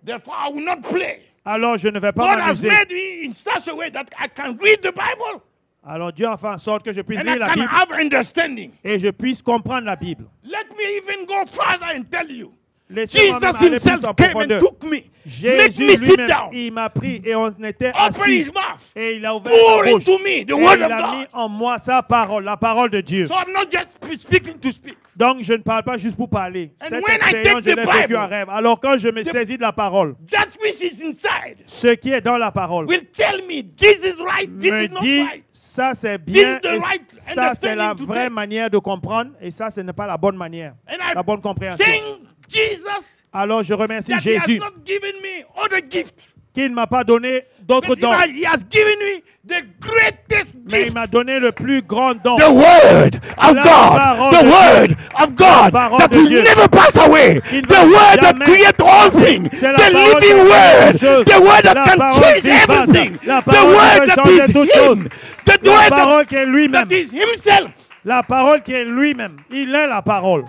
Therefore, I will not play. Alors je ne vais pas God has m'amuser. made me in such a way that I can read the Bible Alors Dieu a fait en sorte que je puisse and lire I la can Bible have understanding. et je puisse comprendre la Bible. Let me even go further and tell you. Laissez-moi même Jesus aller plus en himself came and profondeur. took me, make Jésus me sit lui-même, down, il m'a pris et on était open assis his mouth, et il a ouvert pour sa bouche into me the et word il of a mis God. en moi sa parole, la parole de Dieu. So I'm not just speaking to speak. Donc je ne parle pas juste pour parler. And Cette when I expérience, take je the l'ai vécue Bible, en rêve. Alors quand je me saisis de la parole, That which is inside ce qui est dans la parole will tell me this is right, this me is not dit right. ça c'est bien This is the et right ça c'est la understanding to vraie take. manière de comprendre et ça ce n'est pas la bonne manière, And I la bonne compréhension. thank Jesus Alors je remercie that he has Jésus not given me other gift. qui ne m'a pas donné d'autres But dons, he has given me the greatest mais il gift. m'a donné le plus grand don. The word of La God. parole The de word Dieu. of God parole that de will Dieu. never pass away. Il ne The va word that jamais creates all things. C'est la The parole living qui word. fait toutes choses. The word that La can parole change vivante. everything. La The parole word qui peut that changer is toutes him. choses. The La word parole qui est lui-même. that is himself. La parole qui est lui-même. Il est la parole.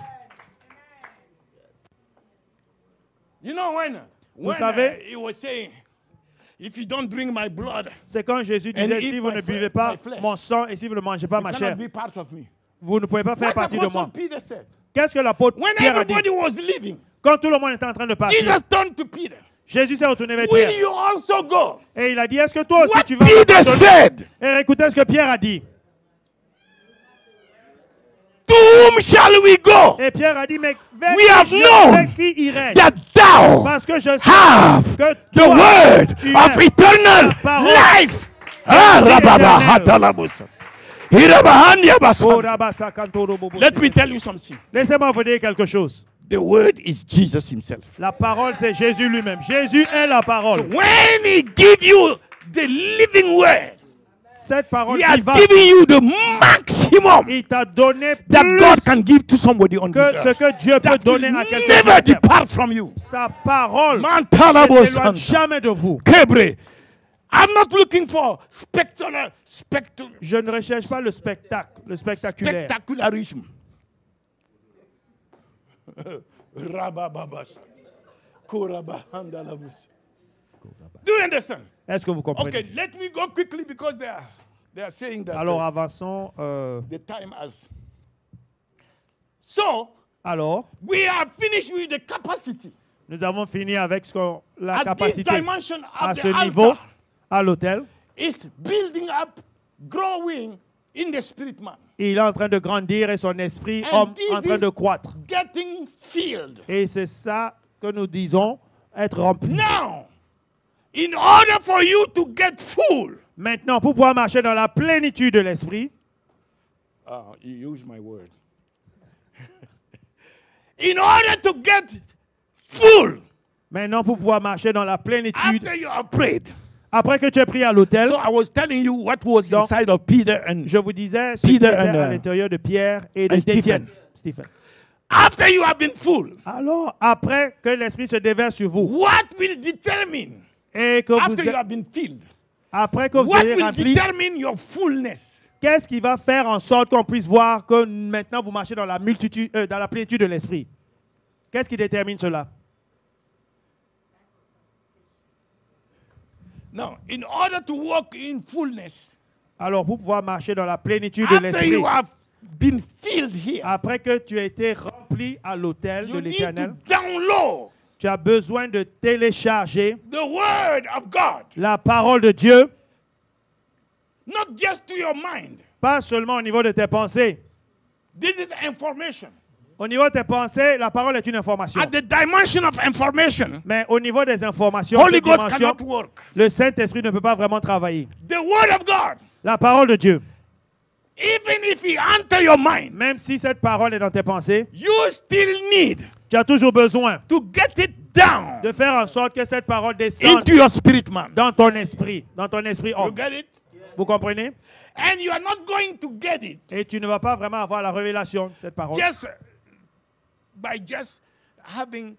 You know when savez, he was saying, if you don't drink my blood, C'est quand Jésus And disait, eat si vous my ne flesh, buvez pas my flesh. mon sang et si vous ne mangez pas you ma cannot chair, be part of me. vous ne pouvez pas faire What partie de Apostle moi. Peter said. Qu'est-ce que l'apôtre When Pierre a dit? everybody was leaving, Quand tout le monde était en train de partir, Jesus turned to Peter. Jésus s'est retourné vers Will Pierre you also go? et il a dit, est-ce que toi aussi What tu vas Peter m'abandonner? said, Et écoutez ce que Pierre a dit. to whom shall we go? Et Pierre a dit, mais vers We have qui, known vers qui irai? That thou Parce que je sais have que the toi, word tu of es eternal la parole life. Ah, vie rababa, éternelle. hatalabusa. Hirabahanya Oh, basa. Rabasa Kantoro Bobo. Let me tell you something. Laissez-moi vous dire quelque chose. The word is Jesus himself. La parole, c'est Jésus lui-même. Jésus est la parole. When he give you the living word. Cette parole He has vivante, given you the maximum il t'a donné that plus God can give to somebody on que this ce earth. que Dieu peut That will donner à quelqu'un. never sur terre. depart from you. Sa parole ne Mantalabo s'éloigne Santa. jamais de vous. Kebre. I'm not looking for Je ne recherche pas le spectacle, le spectaculaire. spectacularism. Rabababasa. Korabahandalabus. Do you understand? Est-ce que vous comprenez? Okay, let me go quickly because they are saying that Alors avançons. the time has. So Alors, we are finished with the capacity. nous avons fini avec la At this capacité dimension à of the ce niveau, altar à l'autel. is building up, growing in the spirit man, Il est en train de grandir et son esprit And homme this en train is- de croître. getting filled. Et c'est ça que nous disons être rempli. Now, in order for you to get full, Maintenant, pour pouvoir marcher dans la plénitude de l'esprit, you use my word. In order to get full, maintenant pour pouvoir marcher dans la plénitude, after you have prayed. après que tu aies prié à l'autel, So I was telling you what was Donc, inside of Peter and je vous disais ce qui Peter était and, à l'intérieur de Pierre et de and Stephen. Stephen. after you have been full, Alors, après que l'esprit se déverse sur vous what will determine et que vous after you êtes- have been filled? après que vous What ayez will rempli, determine your fullness? qu'est-ce qui va faire en sorte qu'on puisse voir que maintenant vous marchez dans la multitude, dans la plénitude de l'esprit? Qu'est-ce qui détermine cela? Now, in order to walk in fullness, Alors, pour pouvoir marcher dans la plénitude de after l'esprit, you have been filled here, après que tu as été rempli à l'autel de you need l'Éternel, to download tu as besoin de télécharger the word of God, la parole de Dieu, not just to your mind. pas seulement au niveau de tes pensées. This is information. Au niveau de tes pensées, la parole est une information. At the dimension of information, Mais au niveau des informations, Holy cette Ghost dimension, cannot work. le Saint-Esprit ne peut pas vraiment travailler. The word of God, La parole de Dieu, even if it enter your mind, même si cette parole est dans tes pensées, you still need tu as toujours besoin to get it down de faire en sorte que cette parole descende into your spirit man. dans ton esprit You homme. get it? Vous comprenez? And you are not going to get it Et tu ne vas pas vraiment avoir la révélation de cette parole. just by just having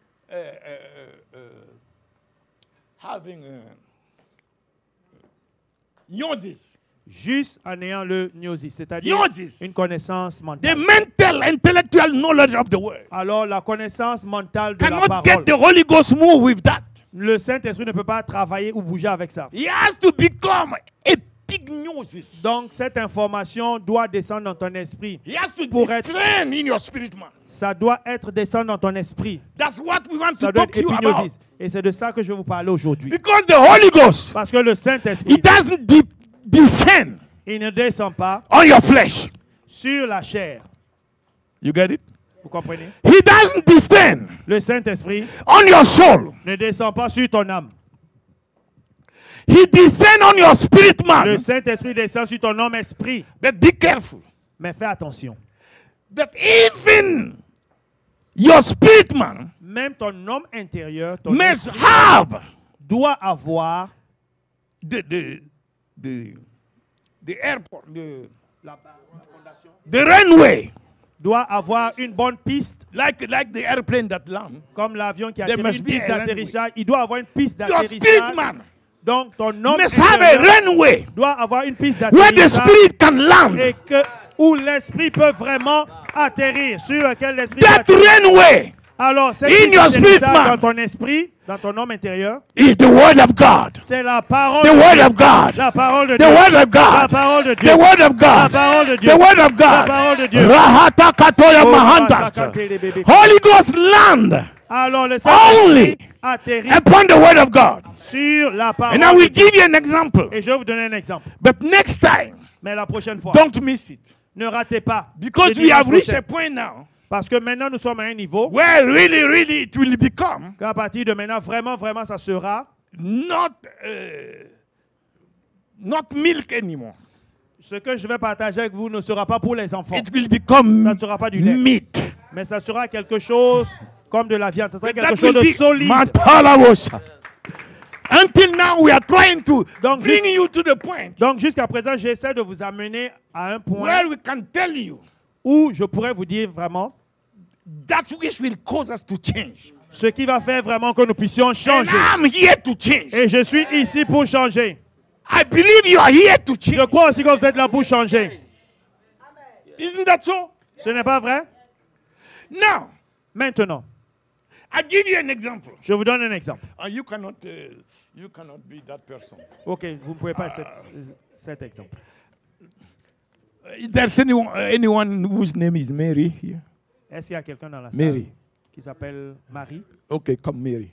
gnosis. Juste en ayant le gnosis, c'est-à-dire Gnosis. une connaissance The mentale. mental, intellectual knowledge of the word. Alors, la connaissance mentale de la Cannot parole, get the Holy Ghost move with that. le Saint-Esprit ne peut pas travailler ou bouger avec ça. He has to become epignosis. Donc, cette information doit descendre dans ton esprit. He has to Pour être- descend in your spirit man. Ça doit être descendre dans ton esprit. That's what we want Ça to doit talk être to you about. épignosis. Et c'est de ça que je vais vous parler aujourd'hui. Because the Holy Ghost, Parce que le Saint-Esprit, He doesn't descend il ne descend pas on your flesh. sur la chair. You get it? Vous comprenez? He doesn't descend Le Saint-Esprit on your soul. ne descend pas sur ton âme. He descends on your spirit Le man. Saint-Esprit descend sur ton homme-esprit. But be careful. Mais fais attention. That even your spirit man Même ton homme intérieur, ton must esprit, have doit avoir the airport, la fondation, the runway, doit avoir une bonne piste, like the airplane that land. comme l'avion qui There atterrit, must une be piste a runway. d'atterrissage. Il doit avoir une piste Your spirit d'atterrissage. man Donc, ton homme must have a intérieur runway doit avoir une piste where the d'atterrissage spirit can land. et où l'esprit peut vraiment atterrir, sur lequel l'esprit That peut atterrir. runway Alors, cette in piste your spirit d'atterrissage man dans ton esprit, dans ton homme intérieur, is the word of God. c'est la parole The de word Dieu. of God. La parole de The Dieu. word of La God. parole de Dieu. The word of La God. parole de Dieu. The word of La God. parole de Dieu. Rahata katoya Oh, mahandas. rakakate les bébés. Holy Ghost land Alors, le Only Saint-Esprit atterrit upon the word of God. sur la parole And I will de Dieu. give you an example. Et je vais vous donner un exemple. But next time, Mais la prochaine fois, don't miss it. ne ratez pas. Because Le we have dimanche reached prochain. a point now Parce que maintenant, nous sommes à un niveau where really it will become qu'à partir de maintenant, vraiment, ça sera not milk anymore. ce que je vais partager avec vous ne sera pas pour les enfants. It will become Ça ne sera pas du lait. meat. Mais ça sera quelque chose comme de la viande. Ça sera quelque That chose will de be solide. Mantalawosha. Until now, we are trying to Donc, bring you to the point Donc jusqu'à présent, j'essaie de vous amener à un point where we can tell you où je pourrais vous dire vraiment that which will cause us to change. ce qui va faire vraiment que nous puissions And changer. I'm here to change. Et je suis ici pour changer. I believe you are here to Je change. crois aussi que vous êtes là pour changer. Isn't that so? Ce n'est pas vrai? Now, Maintenant, I give you an example. je vous donne un exemple. You cannot be that person. Ok, vous ne pouvez pas cet exemple. Is there anyone whose name is Mary here? Est-ce qu'il y a quelqu'un dans la salle Mary. qui s'appelle Marie? Okay, come, Mary.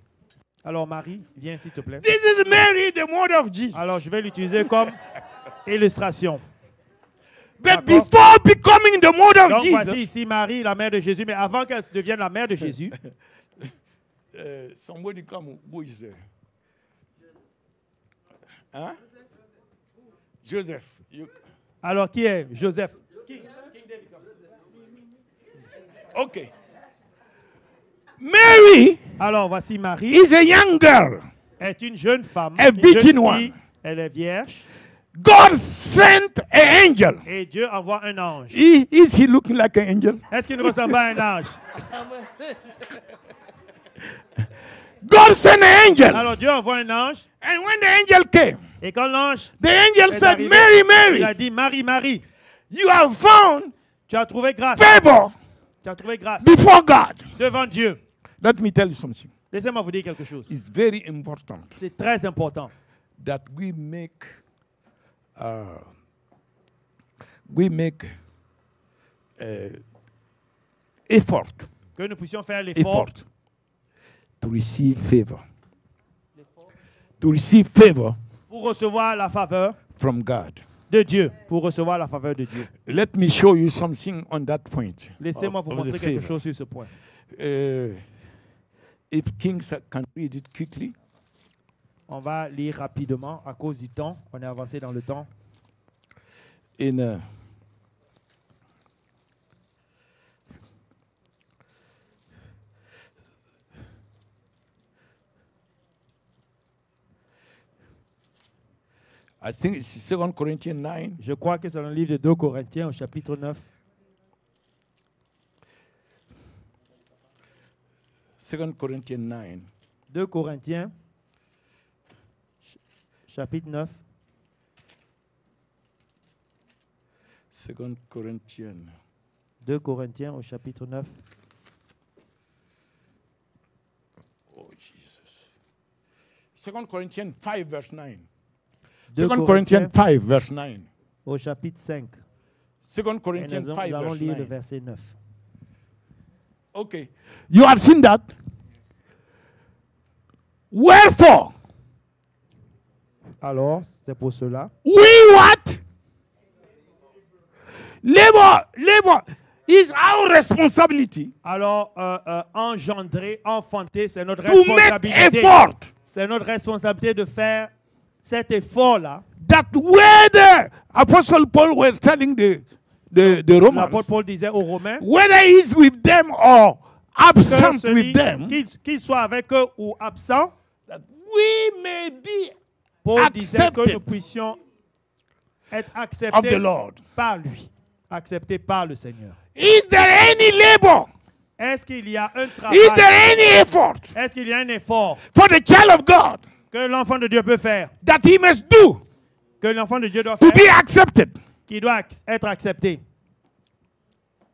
Alors Marie, viens s'il te plaît. This is Mary, the mother of Jesus. Alors je vais l'utiliser comme illustration. But D'accord. before becoming the mother of Donc voici Jesus, ici Marie, la mère de Jésus, mais avant qu'elle devienne la mère de Jésus, somebody come. Who is there? Huh? Joseph. alors qui est Joseph? Okay. Mary Alors voici Marie, is a young girl. est une jeune femme, A une jeune virgin fille. one. Elle est vierge God sent an angel. et Dieu envoie un ange. Is he looking like an angel? Est-ce qu'il ne ressemble pas à un ange? God sent an angel. Alors Dieu envoie un ange And when the angel came, et quand l'ange the angel est said, arrivé, Mary, il a Mary, dit Marie, Marie, you have found tu as trouvé grâce. favor Tu as trouvé grâce before God. devant Dieu. Let me tell you something. Laissez-moi vous dire quelque chose. It's very important C'est très important that we make effort que nous puissions faire l'effort to receive favor. To receive favor pour recevoir la faveur from God. de Dieu. Pour recevoir la faveur de Dieu. Let me show you something on that point. Laissez-moi vous of the montrer quelque favor. chose sur ce point. If kings can read it quickly. On va lire rapidement à cause du temps. On est avancé dans le temps. In I think it's 2 Corinthians 9. Je crois que c'est dans le livre de 2 Corinthiens au chapitre 9. 2 Corinthians 9. 2 Corinthiens, chapitre 9. 2 Corinthians. 2 Corinthiens au chapitre 9. Oh, Jesus. 2 Corinthians 5, verse 9. 2 2 Corinthians 5, verse 9. au chapitre 5. 2 Et Corinthians nous 5, allons verse lire le 9. verset 9. Okay. You have seen that? Wherefore, Alors, c'est pour cela. we what? Labor is our responsibility Alors, engendrer, enfanter, c'est notre to make responsabilité. effort C'est notre responsabilité de faire cet effort-là. that whether Apostle Paul was telling the L'apôtre Romans, Paul disait aux Romains whether he's with them or que absent celui with them, qu'il soit avec eux ou absent, that we may be Paul disait que accepted nous puissions être of acceptés the Lord. par lui, acceptés par le Seigneur. Is there any labor? Est-ce qu'il y a un travail? Is there any effort Est-ce qu'il y a un effort for the child of God que l'enfant de Dieu peut faire, that he must do que l'enfant de Dieu doit to faire, be accepted? qui doit être accepté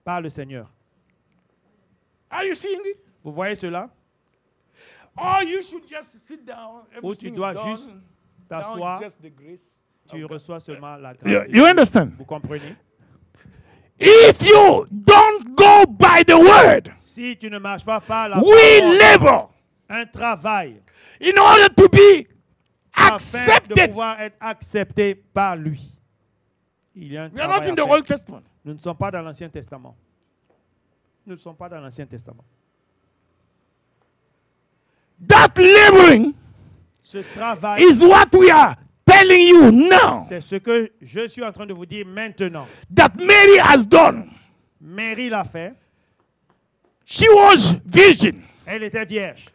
par le Seigneur? Are you seeing it? Vous voyez cela? Or you should just sit down. Ou tu everything dois done, juste down t'asseoir, just the grace tu of God. reçois seulement la grâce. You, de you Dieu. understand? Vous comprenez? If you don't go by the word, Si tu ne marches pas par la we parole, labor un travail in order to be afin de accepted. pouvoir être accepté par lui. Il y a un We are not travail in à the faire. Old Testament. Nous ne sommes pas dans l'Ancien Testament. Nous ne sommes pas dans l'Ancien Testament. That laboring Ce travail, is what we are telling you now c'est ce que je suis en train de vous dire maintenant. that Mary has done. Marie l'a fait. She was virgin. Elle était vierge.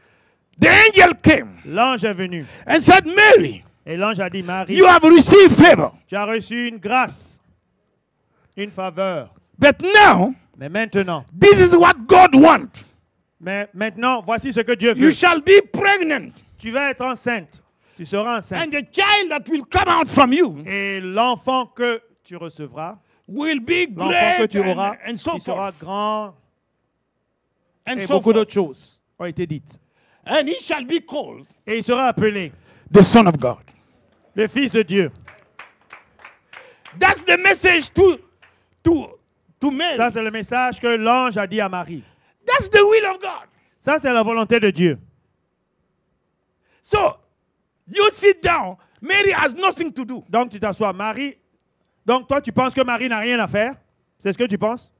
The angel came L'ange est venu. and said, Mary, Et l'ange a dit, Marie, you have received favor. tu as reçu une grâce, une faveur. But now, Mais maintenant, this is what God wants. voici ce que Dieu You veut. shall be pregnant, Tu vas être enceinte. Tu seras enceinte. and the child that will come out from you Et l'enfant que tu recevras, will be l'enfant que great tu auras, and so il sera forth. grand. And Et so beaucoup forth. d'autres choses ont été dites. And he shall be called Et il sera appelé the Son of God. le Fils de Dieu. That's the message to Mary. Ça, c'est le message que l'ange a dit à Marie. That's the will of God. Ça, c'est la volonté de Dieu. So, you sit down. Mary has nothing to do. Donc, tu t'assois. Marie. Donc, toi, tu penses que Marie n'a rien à faire? C'est ce que tu penses?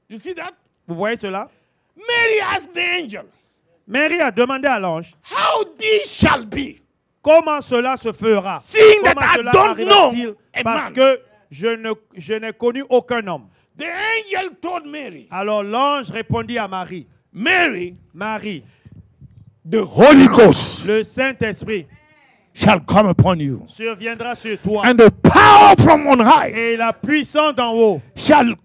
You see that? Vous voyez cela? Mary asked the angel, Marie a demandé à l'ange, how this shall be, comment cela se fera? seeing that Comment I cela don't arrivera-t-il? know a Parce man. que je n'ai connu aucun homme. The angel told Mary, Alors l'ange répondit à Marie, Mary, Marie, the Holy Ghost le Saint-Esprit shall come upon you, surviendra sur toi and the power from on high et la puissance d'en haut shall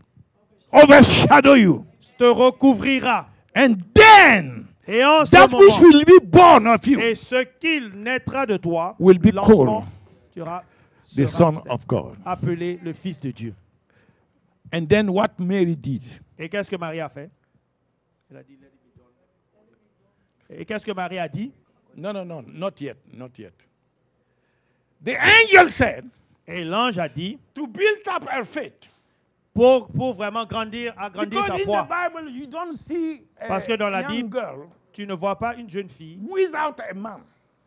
overshadow you. te recouvrira. And then Et en ce that which moment, will be born of you et ce qu'il naîtra de toi, will be l'enfant called sera the Son of God. appelé le Fils de Dieu. And then what Mary did, Et qu'est-ce que Marie a fait? Elle a dit, et qu'est-ce que Marie a dit? no, not yet, not yet. The angel said, Et l'ange a dit, to build up her faith. pour vraiment agrandir Because sa in the foi. Bible, you don't see a Parce que dans la young Bible, girl tu ne vois pas une jeune fille without a man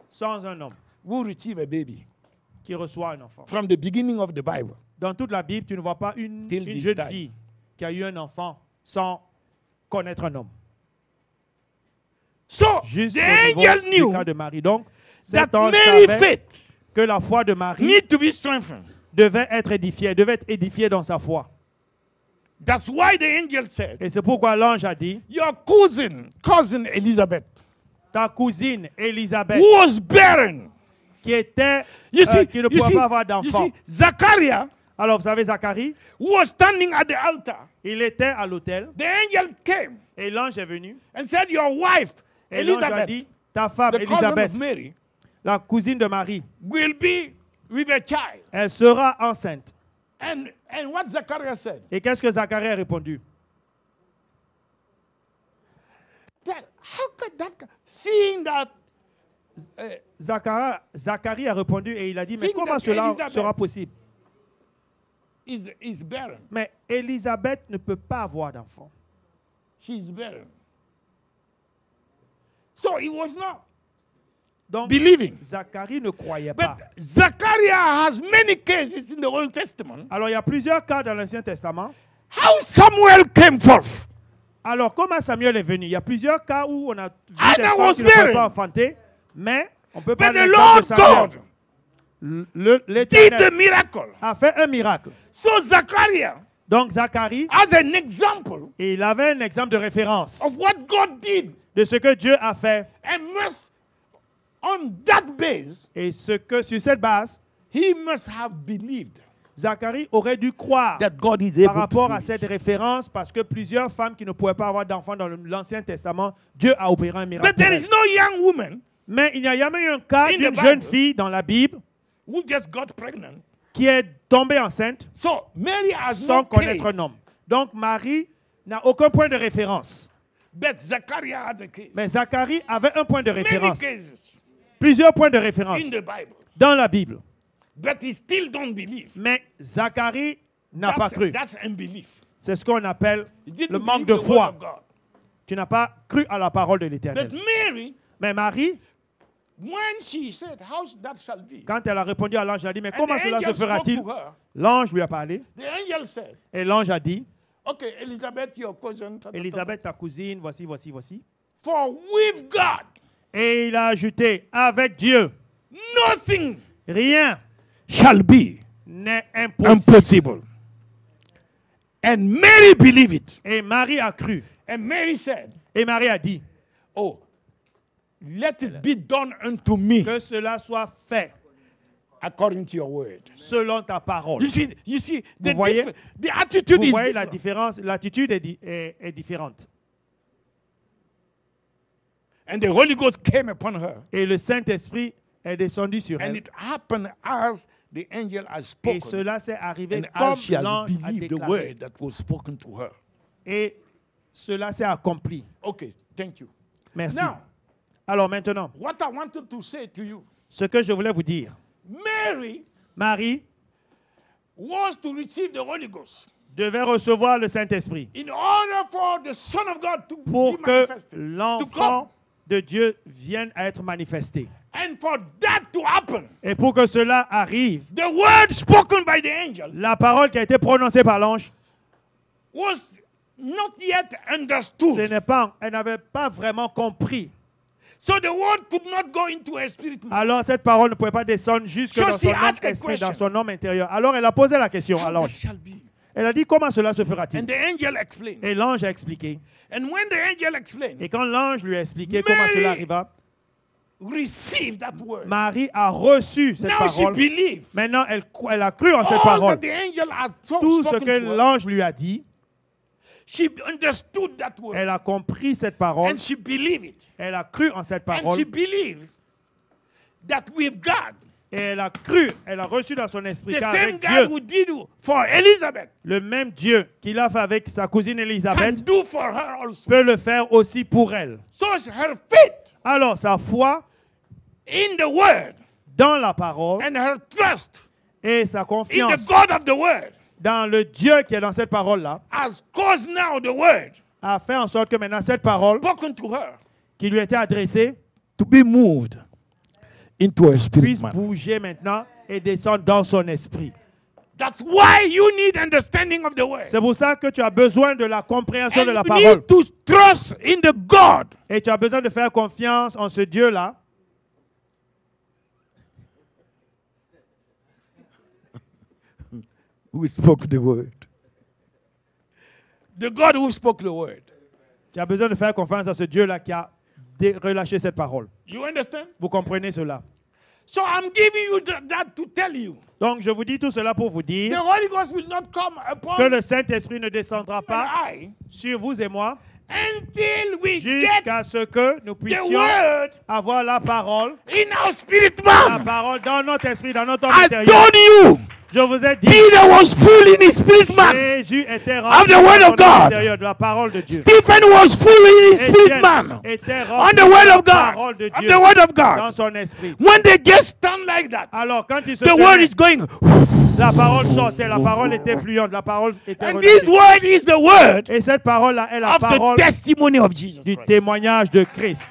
sans un homme who receive a baby. qui reçoit un enfant. From the beginning of the Bible. Dans toute la Bible, tu ne vois pas une Till this jeune time. fille qui a eu un enfant sans connaître un homme. So Juste the au niveau angel du knew cas de Marie. Donc, that cet ange Mary's savait faith que la foi de Marie need to be strengthened. devait être édifiée dans sa foi. That's why the angel said, Et c'est pourquoi l'ange a dit, your cousin Elizabeth, ta cousine Élisabeth, who was barren. qui était, You see, qui ne pouvait pas avoir d'enfant. Zachariah, Alors, vous savez, Zacharie, who was standing at the altar, il était à l'autel the angel came et l'ange est venu. and said, your wife, Et l'ange a Elizabeth, dit, ta femme, the cousin Élisabeth, of Mary, la cousine de Marie, will be with a child. elle sera enceinte. And what Zachariah said, Et qu'est-ce que Zacharie a répondu? that, how could that, seeing that Zacharie a répondu et il a dit, mais Think comment that cela Elizabeth- sera possible? is barren. Mais Élisabeth ne peut pas avoir d'enfant. She's barren. So he was not Donc, believing. Zacharie ne croyait pas. But Zachariah has many cases in the Old Testament. Alors, il y a plusieurs cas dans l'Ancien Testament. How Samuel came forth. Alors, comment Samuel est venu? Il y a plusieurs cas où on a vu Anna des femmes was qui ne pouvaient barren. pas enfanter, mais on peut But parler the de Lord l'exemple de Samuel. God did the L'Éternel miracle. a fait un miracle. So Zachariah Donc, Zacharie, as an example il avait un exemple de référence of what God did. de ce que Dieu a fait And must, on that base, et ce que sur cette base, he must have believed Zacharie aurait dû croire that God is par able rapport to à do cette it. référence parce que plusieurs femmes qui ne pouvaient pas avoir d'enfants dans l'Ancien Testament, Dieu a opéré un miracle. But there pour is elles. no young woman Mais il n'y a jamais eu un cas In the d'une jeune Bible. fille dans la Bible who just got pregnant. qui est tombée enceinte So Mary has sans no connaître case, un homme. Donc Marie n'a aucun point de référence. but Zachariah has a case. Mais Zacharie avait un point de Many référence. cases Plusieurs points de référence in the Bible. dans la Bible. But he still don't believe. Mais Zacharie n'a pas cru. That's unbelief. C'est ce qu'on appelle He didn't le manque believe de the word foi. of God. Tu n'as pas cru à la parole de But l'Éternel. Mary, Mais Marie, when she said, how that shall be, quand elle a répondu à l'ange, elle a dit, mais and comment the cela se angel spoke fera-t-il? to her, L'ange lui a parlé the angel said, et l'ange a dit, okay, Elizabeth, your cousin, Élisabeth, ta cousine, voici. for with God, Et il a ajouté, avec Dieu, nothing rien shall be n'est impossible. impossible. And Mary believed it. Et Marie a cru. And Mary said, Et Marie a dit, oh, Let it be done unto me Que cela soit fait according to your word. selon ta parole. You see, the, voyez? the attitude Vous is voyez la different. différence, l'attitude est différente. And the Holy Ghost came upon her. Et le Saint-Esprit est descendu sur And elle. it happened as the angel has Et spoken. cela s'est arrivé And comme as she has l'ange a believed the déclaré. word that was spoken to her. Et cela s'est accompli. Okay, thank you. Merci. Now, Alors maintenant, what I wanted to say to you, ce que je voulais vous dire. Mary Marie was to receive the Holy Ghost devait recevoir le Saint-Esprit in order for the Son of God to pour be que manifested, to come. l'enfant de Dieu vienne à être manifesté. And for that to happen, Et pour que cela arrive, the word spoken by the angel la parole qui a été prononcée par l'ange, was not yet understood. elle n'avait pas vraiment compris. So the word could not go into her spirit man. Alors cette parole ne pouvait pas descendre jusque So dans she son homme asked a esprit, dans question. son homme intérieur. Alors elle a posé la question à How that l'ange. shall be. Elle a dit comment cela se And fera-t-il? the angel explained. Et l'ange a expliqué. And when the angel explained, Et quand l'ange lui a expliqué Mary comment cela arriva, received that word. Marie a reçu cette Now she parole. believed. Maintenant, elle a cru en cette All parole. that the angel had Tout ce spoken que to her, l'ange lui a dit, she understood that word. elle a compris cette parole. And she believed it. Elle a cru en cette And parole. she believed that with God, Et elle a cru, elle a reçu dans son esprit the same qu'avec God Dieu, who did for Elizabeth le même Dieu qu'il a fait avec sa cousine can Élisabeth, do for her also. peut le faire aussi pour elle. So her faith Alors sa foi in the word dans la parole and her trust et sa in confiance the God of the word dans le Dieu qui est dans cette parole-là has caused now the word a fait en sorte que maintenant cette parole spoken to her qui lui était adressée to be moved into her spirit puisse man. bouger maintenant et descendre dans son esprit. That's why you need understanding of the word. C'est pour ça que tu as besoin de la compréhension And de la you parole. need to trust in the God Et tu as besoin de faire confiance en ce Dieu-là who spoke the word. The God who spoke the word. Tu as besoin de faire confiance à ce Dieu-là qui a relâché cette parole. You understand? Vous comprenez cela? So I'm giving you that to tell you. Donc, je vous dis tout cela pour vous The dire Holy Ghost will not come upon que you le Saint-Esprit ne descendra and pas I sur vous et moi until we get jusqu'à ce que nous the puissions word avoir la parole, in our spirit la man. parole dans notre esprit, dans notre homme I intérieur. told you, Je vous ai dit, Peter was full in his spirit man. Jésus était Of rempli the word dans of son God. homme intérieur, de la parole de Dieu. Stephen was full in his spirit Étienne man. était On rempli the de word la of God. parole de Of Dieu the word of dans God. son esprit. When they just stand like that, Alors, quand il se the word tenait, is going. la parole sortait, la parole était fluente, la parole était And this relâchée. word is the word Et cette parole-là est la of the parole testimony of Jesus du Christ. témoignage de Christ.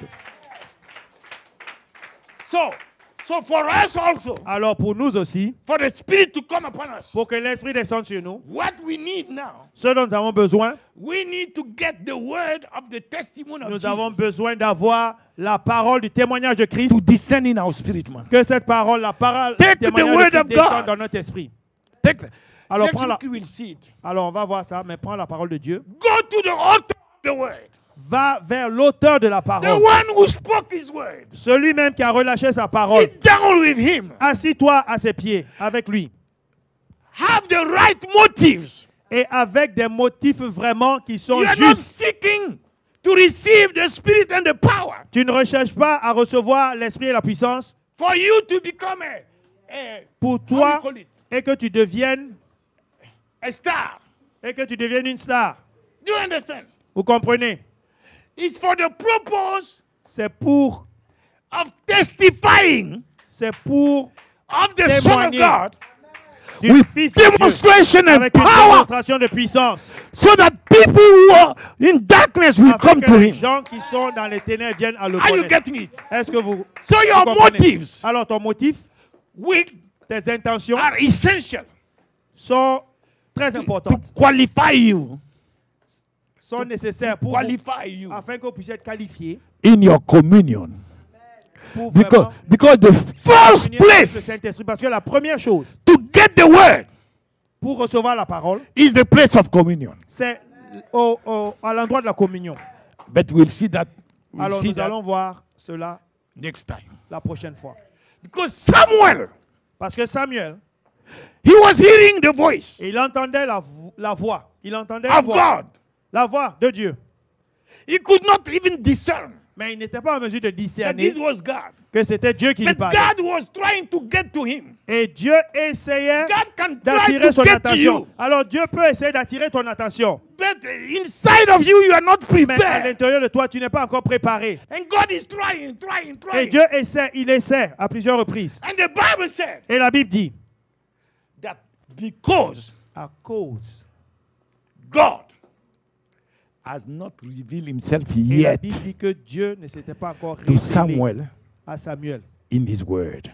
So for us also, Alors, pour nous aussi, for the Spirit to come upon us, pour que l'Esprit descende sur nous, what we need now, ce dont nous avons besoin, we need to get the word of the testimony of nous Jesus avons besoin d'avoir la parole du témoignage de Christ, to descend in our spirit, man. que cette parole, la parole Take du the témoignage word de Christ of God. descende dans notre esprit. Take, Alors, next prends la, week we will see it. alors, on va voir ça, mais prends la parole de Dieu. Go to the author of the word, Va vers l'auteur de la the parole, one who spoke his word. celui même qui a relâché sa parole. Sit down with him. Assis-toi à ses pieds avec lui Have the right motives. et avec des motifs vraiment qui sont You are not justes. seeking to receive the spirit and the power Tu ne recherches pas à recevoir l'esprit et la puissance for you to become a pour how toi we call it, et que tu deviennes a star. une star. Do you understand? Vous comprenez? It's for the purpose C'est pour of testifying of the Son of témoigner God du with Fils de Dieu demonstration and avec une power démonstration de puissance. so that people who are in darkness will Afin come que to les him. gens qui sont dans les ténèbres viennent à le Are you connaître. getting it? Est-ce que vous So your vous comprenez? motives Alors ton motif, will, tes intentions are essential sont très to importantes, qualify you, sont nécessaires pour qualify you afin que vous puissiez être qualifié in your communion. pour Because, vraiment because the first communier avec le place Saint-Esprit. Parce que la première chose to get the word pour recevoir la parole, is the place of communion. c'est à l'endroit de la communion. But we'll see that We'll Alors see nous that allons voir cela next time. la prochaine fois. Because Samuel, Parce que Samuel, he was hearing the voice il entendait la voix. Il entendait of God. la voix de Dieu. He could not even discern Mais il n'était pas en mesure de that discerner this was God. que c'était Dieu qui lui But parlait. God was trying to get to him. Et Dieu essayait God can try d'attirer to son get to attention. you. Alors Dieu peut essayer d'attirer ton attention. But inside of you, you are not Mais à prepared. l'intérieur de toi, tu n'es pas encore préparé. And God is trying. Et Dieu essaie, il essaie à plusieurs reprises. And the Bible said Et la Bible dit, that because à cause, God has not revealed himself et la yet Bible dit que Dieu ne s'était pas encore to révélé Samuel à Samuel. in his word.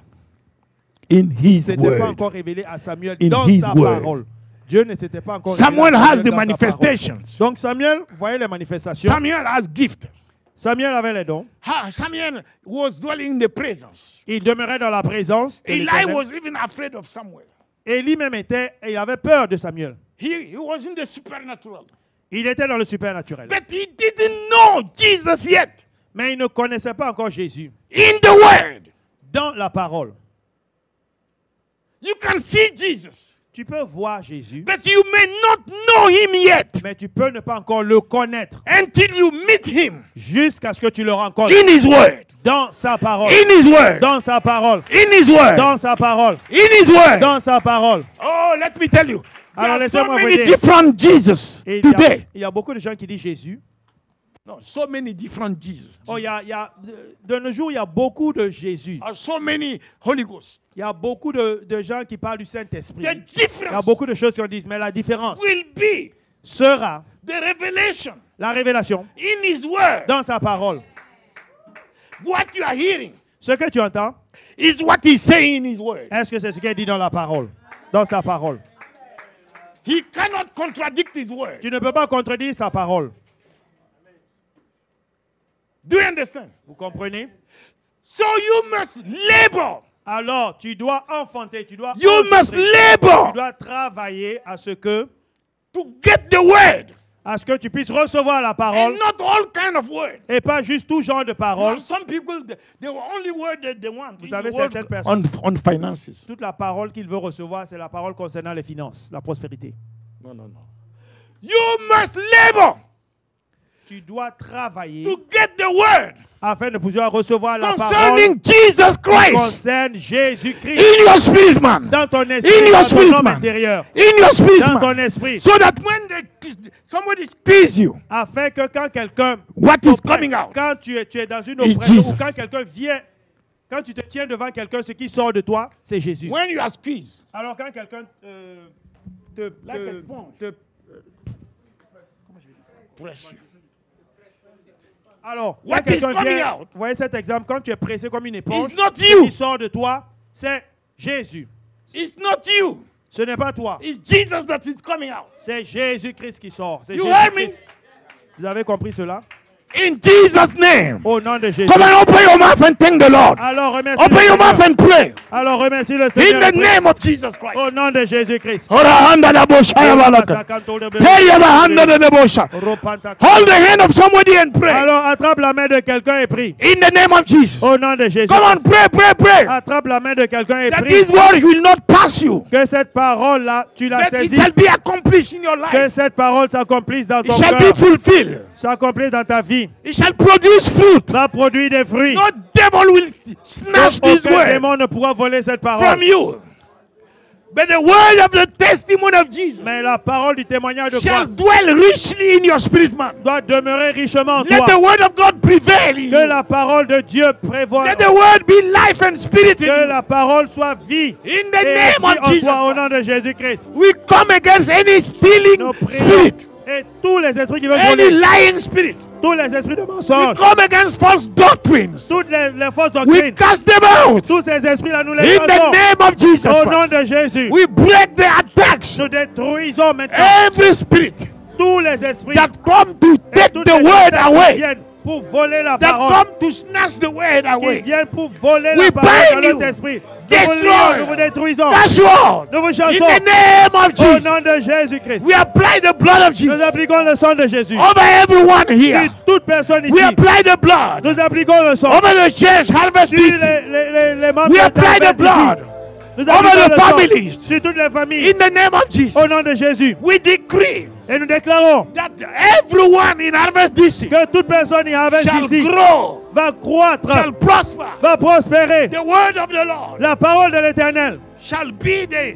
In his Il ne s'était pas word. encore révélé à Samuel In dans his sa word. parole. Dieu ne s'était pas encore Samuel révélé à has the dans sa parole. manifestations. Donc Samuel voyait les manifestations. Samuel has gift. Samuel avait les dons. Samuel was dwelling in the presence. Il demeurait dans la présence de Eli l'Éternel. was even afraid of Samuel. Élie même était, et il avait peur de Samuel. He was in the supernatural. Il était dans le supernaturel. But he didn't know Jesus yet. Mais il ne connaissait pas encore Jésus. In the word, Dans la parole. you can see Jesus. Tu peux voir Jésus, But you may not know him yet mais tu peux ne pas encore le connaître until you meet him jusqu'à ce que tu le rencontres in his word. dans sa parole. In his word. Dans sa parole. In his word. Dans sa parole. In his word. Dans sa parole. Oh, let me tell you. There Alors, are so laissez-moi vous many dire. different Jesus Et today. il y a beaucoup de gens qui disent Jésus. No, so many different Jesus. Oh, de nos jours, il y a beaucoup de Jésus. So many Holy Ghost. Il y a beaucoup de gens qui parlent du Saint-Esprit. The Il y a difference beaucoup de choses qu'on dit, mais la différence will be sera the revelation la révélation in his word. dans sa parole. What you are hearing Ce que tu entends, is what he's saying in his word. est-ce que c'est ce qu'il dit dans la parole? Dans sa parole. He cannot contradict his word. Tu ne peux pas contredire sa parole. Do you understand? Vous comprenez? So you must labor. Alors, tu dois enfanter, tu dois You must engendrer, labor tu dois travailler à ce que the word. tu puisses recevoir la parole And not all kind of word. et pas juste tout genre de parole. Some people, the only word that they want Vous is savez, the word certaines personnes, on finances. toute la parole qu'il veut recevoir, c'est la parole concernant les finances, la prospérité. No. You must labor Tu dois travailler to get the word afin de pouvoir recevoir la parole concerning Jesus qui Christ concerne Jésus-Christ in your spirit, man. dans ton In esprit, your dans ton spirit, homme man. intérieur, In your spirit, dans ton man. esprit, So that when somebody squeeze you, afin que quand quelqu'un what is t'oppresse, coming out quand tu es dans une is oppression Jesus. ou quand quelqu'un vient, quand tu te tiens devant quelqu'un, ce qui sort de toi, c'est Jésus. when you are squeezed, Alors quand quelqu'un like a sponge. Press you. alors, What quand quelqu'un is coming vient, out? voyez cet exemple, quand tu es pressé comme une éponge, It's not ce you. qui sort de toi, c'est Jésus. It's not you. Ce n'est pas toi, It's Jesus that is coming out. c'est Jésus-Christ qui sort. C'est You heard me? Jésus-Christ. Vous avez compris cela? In Jesus' name. Au nom de Jésus. Come on, open your mouth and thank the Lord. Alors remercie Open le your mouth Seigneur. and pray. Alors remercie le In Seigneur. the et prie. name of Jesus Christ. Au nom de Jésus-Christ. Ora handa da bosha ya balaka. Hey, ya ba handa da da bosha. Hold the hand of somebody and pray. Alors attrape la main de quelqu'un et prie. In the name of Jesus. Au nom de Jésus. Come on, pray. Attrape la main de quelqu'un et That prie. these words will not pass you. Que cette parole-là, tu la That it saisisses. shall be accomplished in your Que life. cette parole s'accomplisse dans It ton shall be cœur. fulfilled. S'accomplisse dans ta vie. It shall produce fruit. Va produire des fruits. No devil will snatch this Aucun word démon ne pourra voler cette from parole. you. But the word of the testimony of Jesus Mais la parole du témoignage de shall Christ dwell richly in your spirit, man. doit demeurer richement en Let the toi. word of God prevail in Que you. la parole de Dieu prévoie. Let the word be life and spirit in Que you. la parole soit vie. In the Et name esprit of en Jesus toi, au Christ. nom de Jésus-Christ. We come against any stealing Nous prions. spirit, Et tous les esprits qui veulent any voler, lying spirit. tous les esprits de We mensonge, come against false doctrines. toutes les fausses We doctrines, cast them out. tous ces esprits-là, nous les In the lançons. name of Jesus Au nom Christ. de Jésus, We break the attacks. nous détruisons maintenant Every spirit tous les esprits that come to et take toutes the les word attaques qui away viennent pour voler la that parole, come to snatch the word qui away. viennent pour voler We la parole bind de you. notre esprit. Destroy. Nous vous détruisons. That's what. Nous vous In chassons. the name of Au Jesus, nom de Jésus-Christ. we apply the blood of Nous Jesus appliquons le sang de Jésus. over everyone here. Sur toute personne We ici. apply the blood Nous appliquons le sang. over the church, Harvest Sur Peace. les membres We de apply the Harvest blood ici. Nous over appliquons the le sang families. sur toutes les familles. In the name of Jesus, Au nom de Jésus. we decree Et nous déclarons that everyone in Harvest DC que toute personne avec shall ici grow, va croître, shall prosper. va prospérer. The word of the Lord La parole de l'Éternel shall be the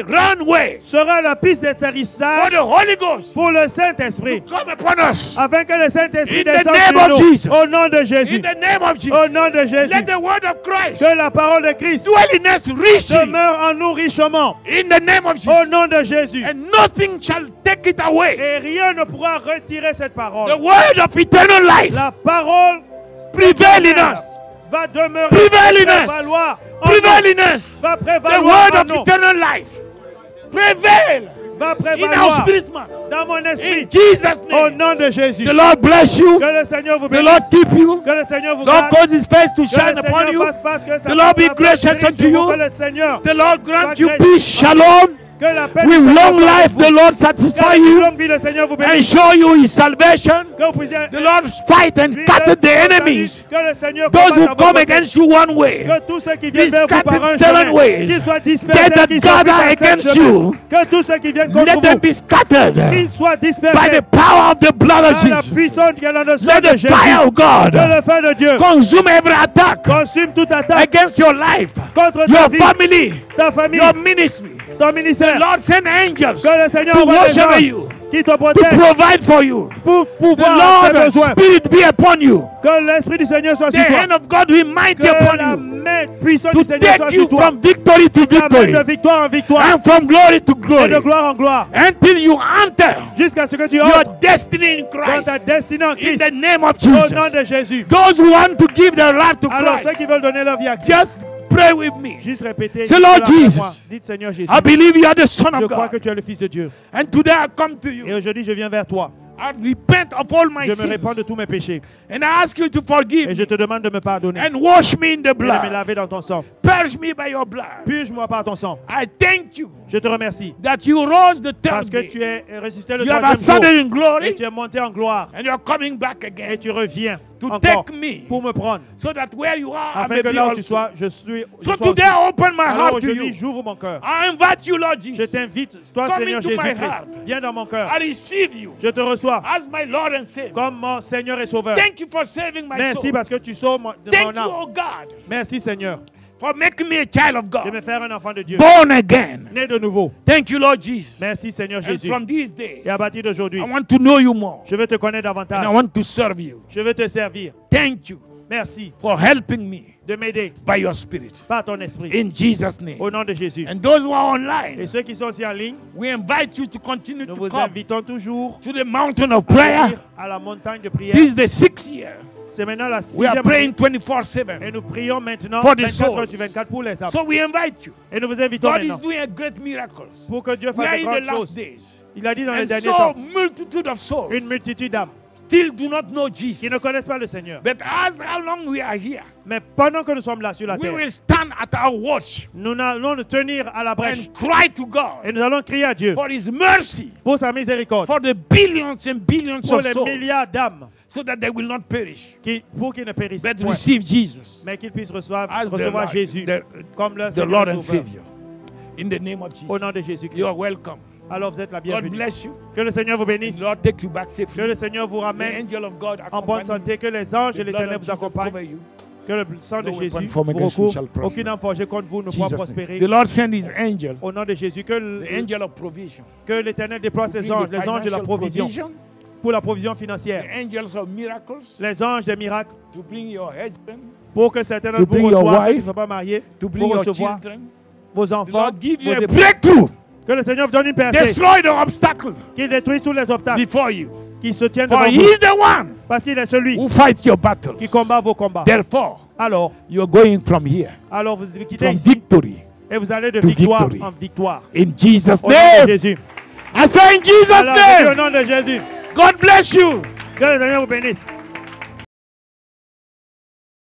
runway sera la piste for d'atterrissage the Holy Ghost pour le to Saint-Esprit, come upon us. afin que le Saint-Esprit In the descende name sur of nous. Jesus. Au nom de Jésus. In the name of Au Jesus, nom de Jésus. let the word of Christ Que la parole de Christ dwell in us richly. demeure en nous richement. In the name of Au Jesus, nom de Jésus. and nothing shall take it away. Et rien ne pourra retirer cette The parole. word of eternal life La parole prevail in us. va demeurer, Prevail in us. prévaloir en Prevail nous. in us. Va The prévaloir word en of nous. eternal life prevail Va in our prévaloir spirit man. dans mon esprit. In Jesus' Au name. nom de Jésus. The Lord bless you. Que le Seigneur vous The bénisse. Lord keep you. Que le Seigneur vous Lord garde. cause his face to Que shine le upon Seigneur you. fasse face, que sa The Lord be face gracious brille unto sur vous. you. Que le Seigneur, The Lord grant you grâce. peace, shalom. que la paix With du Seigneur long soit life, avec vous. the Lord Que satisfy avec you longue vie, le Seigneur vous and bénisse. show you his salvation. Que vous puissiez The Lord fight and scatter the enemies. Que le Seigneur Those who combatte à come vos côtés. against you one way, Que tous ceux qui be viennent vers vous par un scattered seven chemin, ways. qu'ils soient They dispersés, that qu'ils soient gather pris par against sept chemins. you, Que tous ceux qui viennent contre let them vous, be scattered qu'ils soient by dispersés the power of the blood of par la Jesus. puissance qui est dans le sang Let de the Jésus. fire of Que God le feu de Dieu consume every attack consume toute attaque against your life, contre ta your vie, family, ta famille, your ministry. ton ministère. Lord, send angels Que le Seigneur to envoie watch des over anges you, qui te to protègent provide for you. pour The pouvoir tes Lord besoins. Spirit be upon you. Que l'Esprit du Seigneur soit The sur toi. hand of God be mighty Que upon la you main puissante to du Seigneur soit take sur you toi. from victory to La main victory de victoire en victoire and from glory to et de glory gloire en gloire. until you enter Jusqu'à ce que tu your entres destiny in dans Christ. ta destinée en In Christ. the name of Au Jesus. nom de Jésus. Those who want to give their life to Alors ceux Christ, qui veulent donner leur vie à Christ, just pray with me. juste répétez. Say, dites Lord cela après Jesus, moi. Dites Seigneur Jésus. I believe you are the Son Je of crois que God. tu es le Fils de Dieu. And today I come to Et you. aujourd'hui je viens vers toi. I repent of all my Je me sins. répands de tous mes péchés. And I ask you to forgive Et je me te demande de me pardonner. and wash me in the Et de me blood. laver dans ton sang. Purge me by your blood. Purge-moi par ton sang. I thank you Je te remercie. that you rose the Parce third que day. tu es ressuscité le You have troisième ascended jour. in Et glory tu es monté en gloire. and you're coming back Et again tu reviens to encore take me pour me prendre. so that where you are, I Afin may que be là où tu also. sois, je sois So aussi. today I open my Alors heart to aujourd'hui, you. j'ouvre mon cœur. I invite you, Lord Je Jesus. t'invite, toi Come Seigneur into my Jésus-Christ, heart. viens dans mon cœur. I receive you Je te reçois as my Lord and Savior. comme mon Seigneur et Sauveur. Thank you for saving my Merci soul. parce que tu sauves mon Thank you, âme. oh God, Merci Seigneur for making me a child of de me God, faire un enfant de Dieu. born again. Né de nouveau. Thank you, Lord Jesus. Merci Seigneur And Jésus. from this day, Et à partir d'aujourd'hui, I want to know you more je veux te connaître and I davantage. want to serve you. Je veux te servir. Thank you Merci for helping me de m'aider by your Spirit. par ton esprit. In Jesus' name. Au nom de Jésus. And those who are Et online, ceux qui sont aussi en ligne, we invite you to continue nous to vous come invitons toujours to the mountain of à prayer. venir à la montagne de prière. This is the 6th year. C'est maintenant la We are 6e praying année. 24/7. Et nous prions maintenant For the 24 heures souls. sur 24 pour les âmes. So we invite you. Et nous vous invitons God is maintenant doing a great miracles. pour que Dieu We are fasse de in the grandes last choses. days. Il a dit dans les And derniers so temps, multitude of souls une multitude d'âmes still do not know Jesus. qui ne connaissent pas le Seigneur. But as how long we are here, Mais pendant que nous sommes là sur la we terre, will stand at our watch nous allons nous tenir à la brèche and cry to God et nous allons crier à Dieu for His mercy, pour sa miséricorde, for the billions and billions pour of les souls, milliards d'âmes so that they will not perish, pour qu'ils ne périssent but point, receive Jesus mais qu'ils puissent recevoir as the recevoir Lord, Jésus comme leur the Seigneur Lord et and Sauveur. Savior. In the name of Au Jesus, nom de Jésus-Christ. you are welcome. Alors vous êtes la God bienvenue. bless you. Que le Seigneur vous bénisse. The Lord take you back Que safely. le Seigneur vous The ramène angel of God en bonne accompany santé. Que les anges you. et The blood l'Éternel of vous Jesus accompagnent. cover you. Que le sang de No Jésus weapon formed vous against you recouvre. shall prosper. Aucune âme forgée contre vous ne pourra Jesus' name. prospérer. The Lord send His angel, Au nom de Jésus, the angel of provision, que l'Éternel déploie to ses bring anges, the les anges de la financial provision, provision, pour la provision the financière, angels of miracles, les anges des miracles, to bring your husband, pour que certains To d'entre bring vous your reçoivent, ceux qui ne wife, sont pas mariés, to bring pour your recevoir children. vos The enfants, Lord give you vos a époux. breakthrough. Que le Seigneur vous donne une percée, Destroy the obstacle qu'il détruise tous les obstacles before you. qui se tiennent For devant He vous, is the one parce qu'il est celui who fights your battles. qui combat vos combats. Therefore, Alors, you are going from here, vous quittez from ici victory, et vous allez de to victoire victory. en victoire. in Jesus' Au nom de name. Jésus. I say in Jesus' Alors, je dis au name. nom de Jésus. God bless you. Que le Seigneur vous bénisse.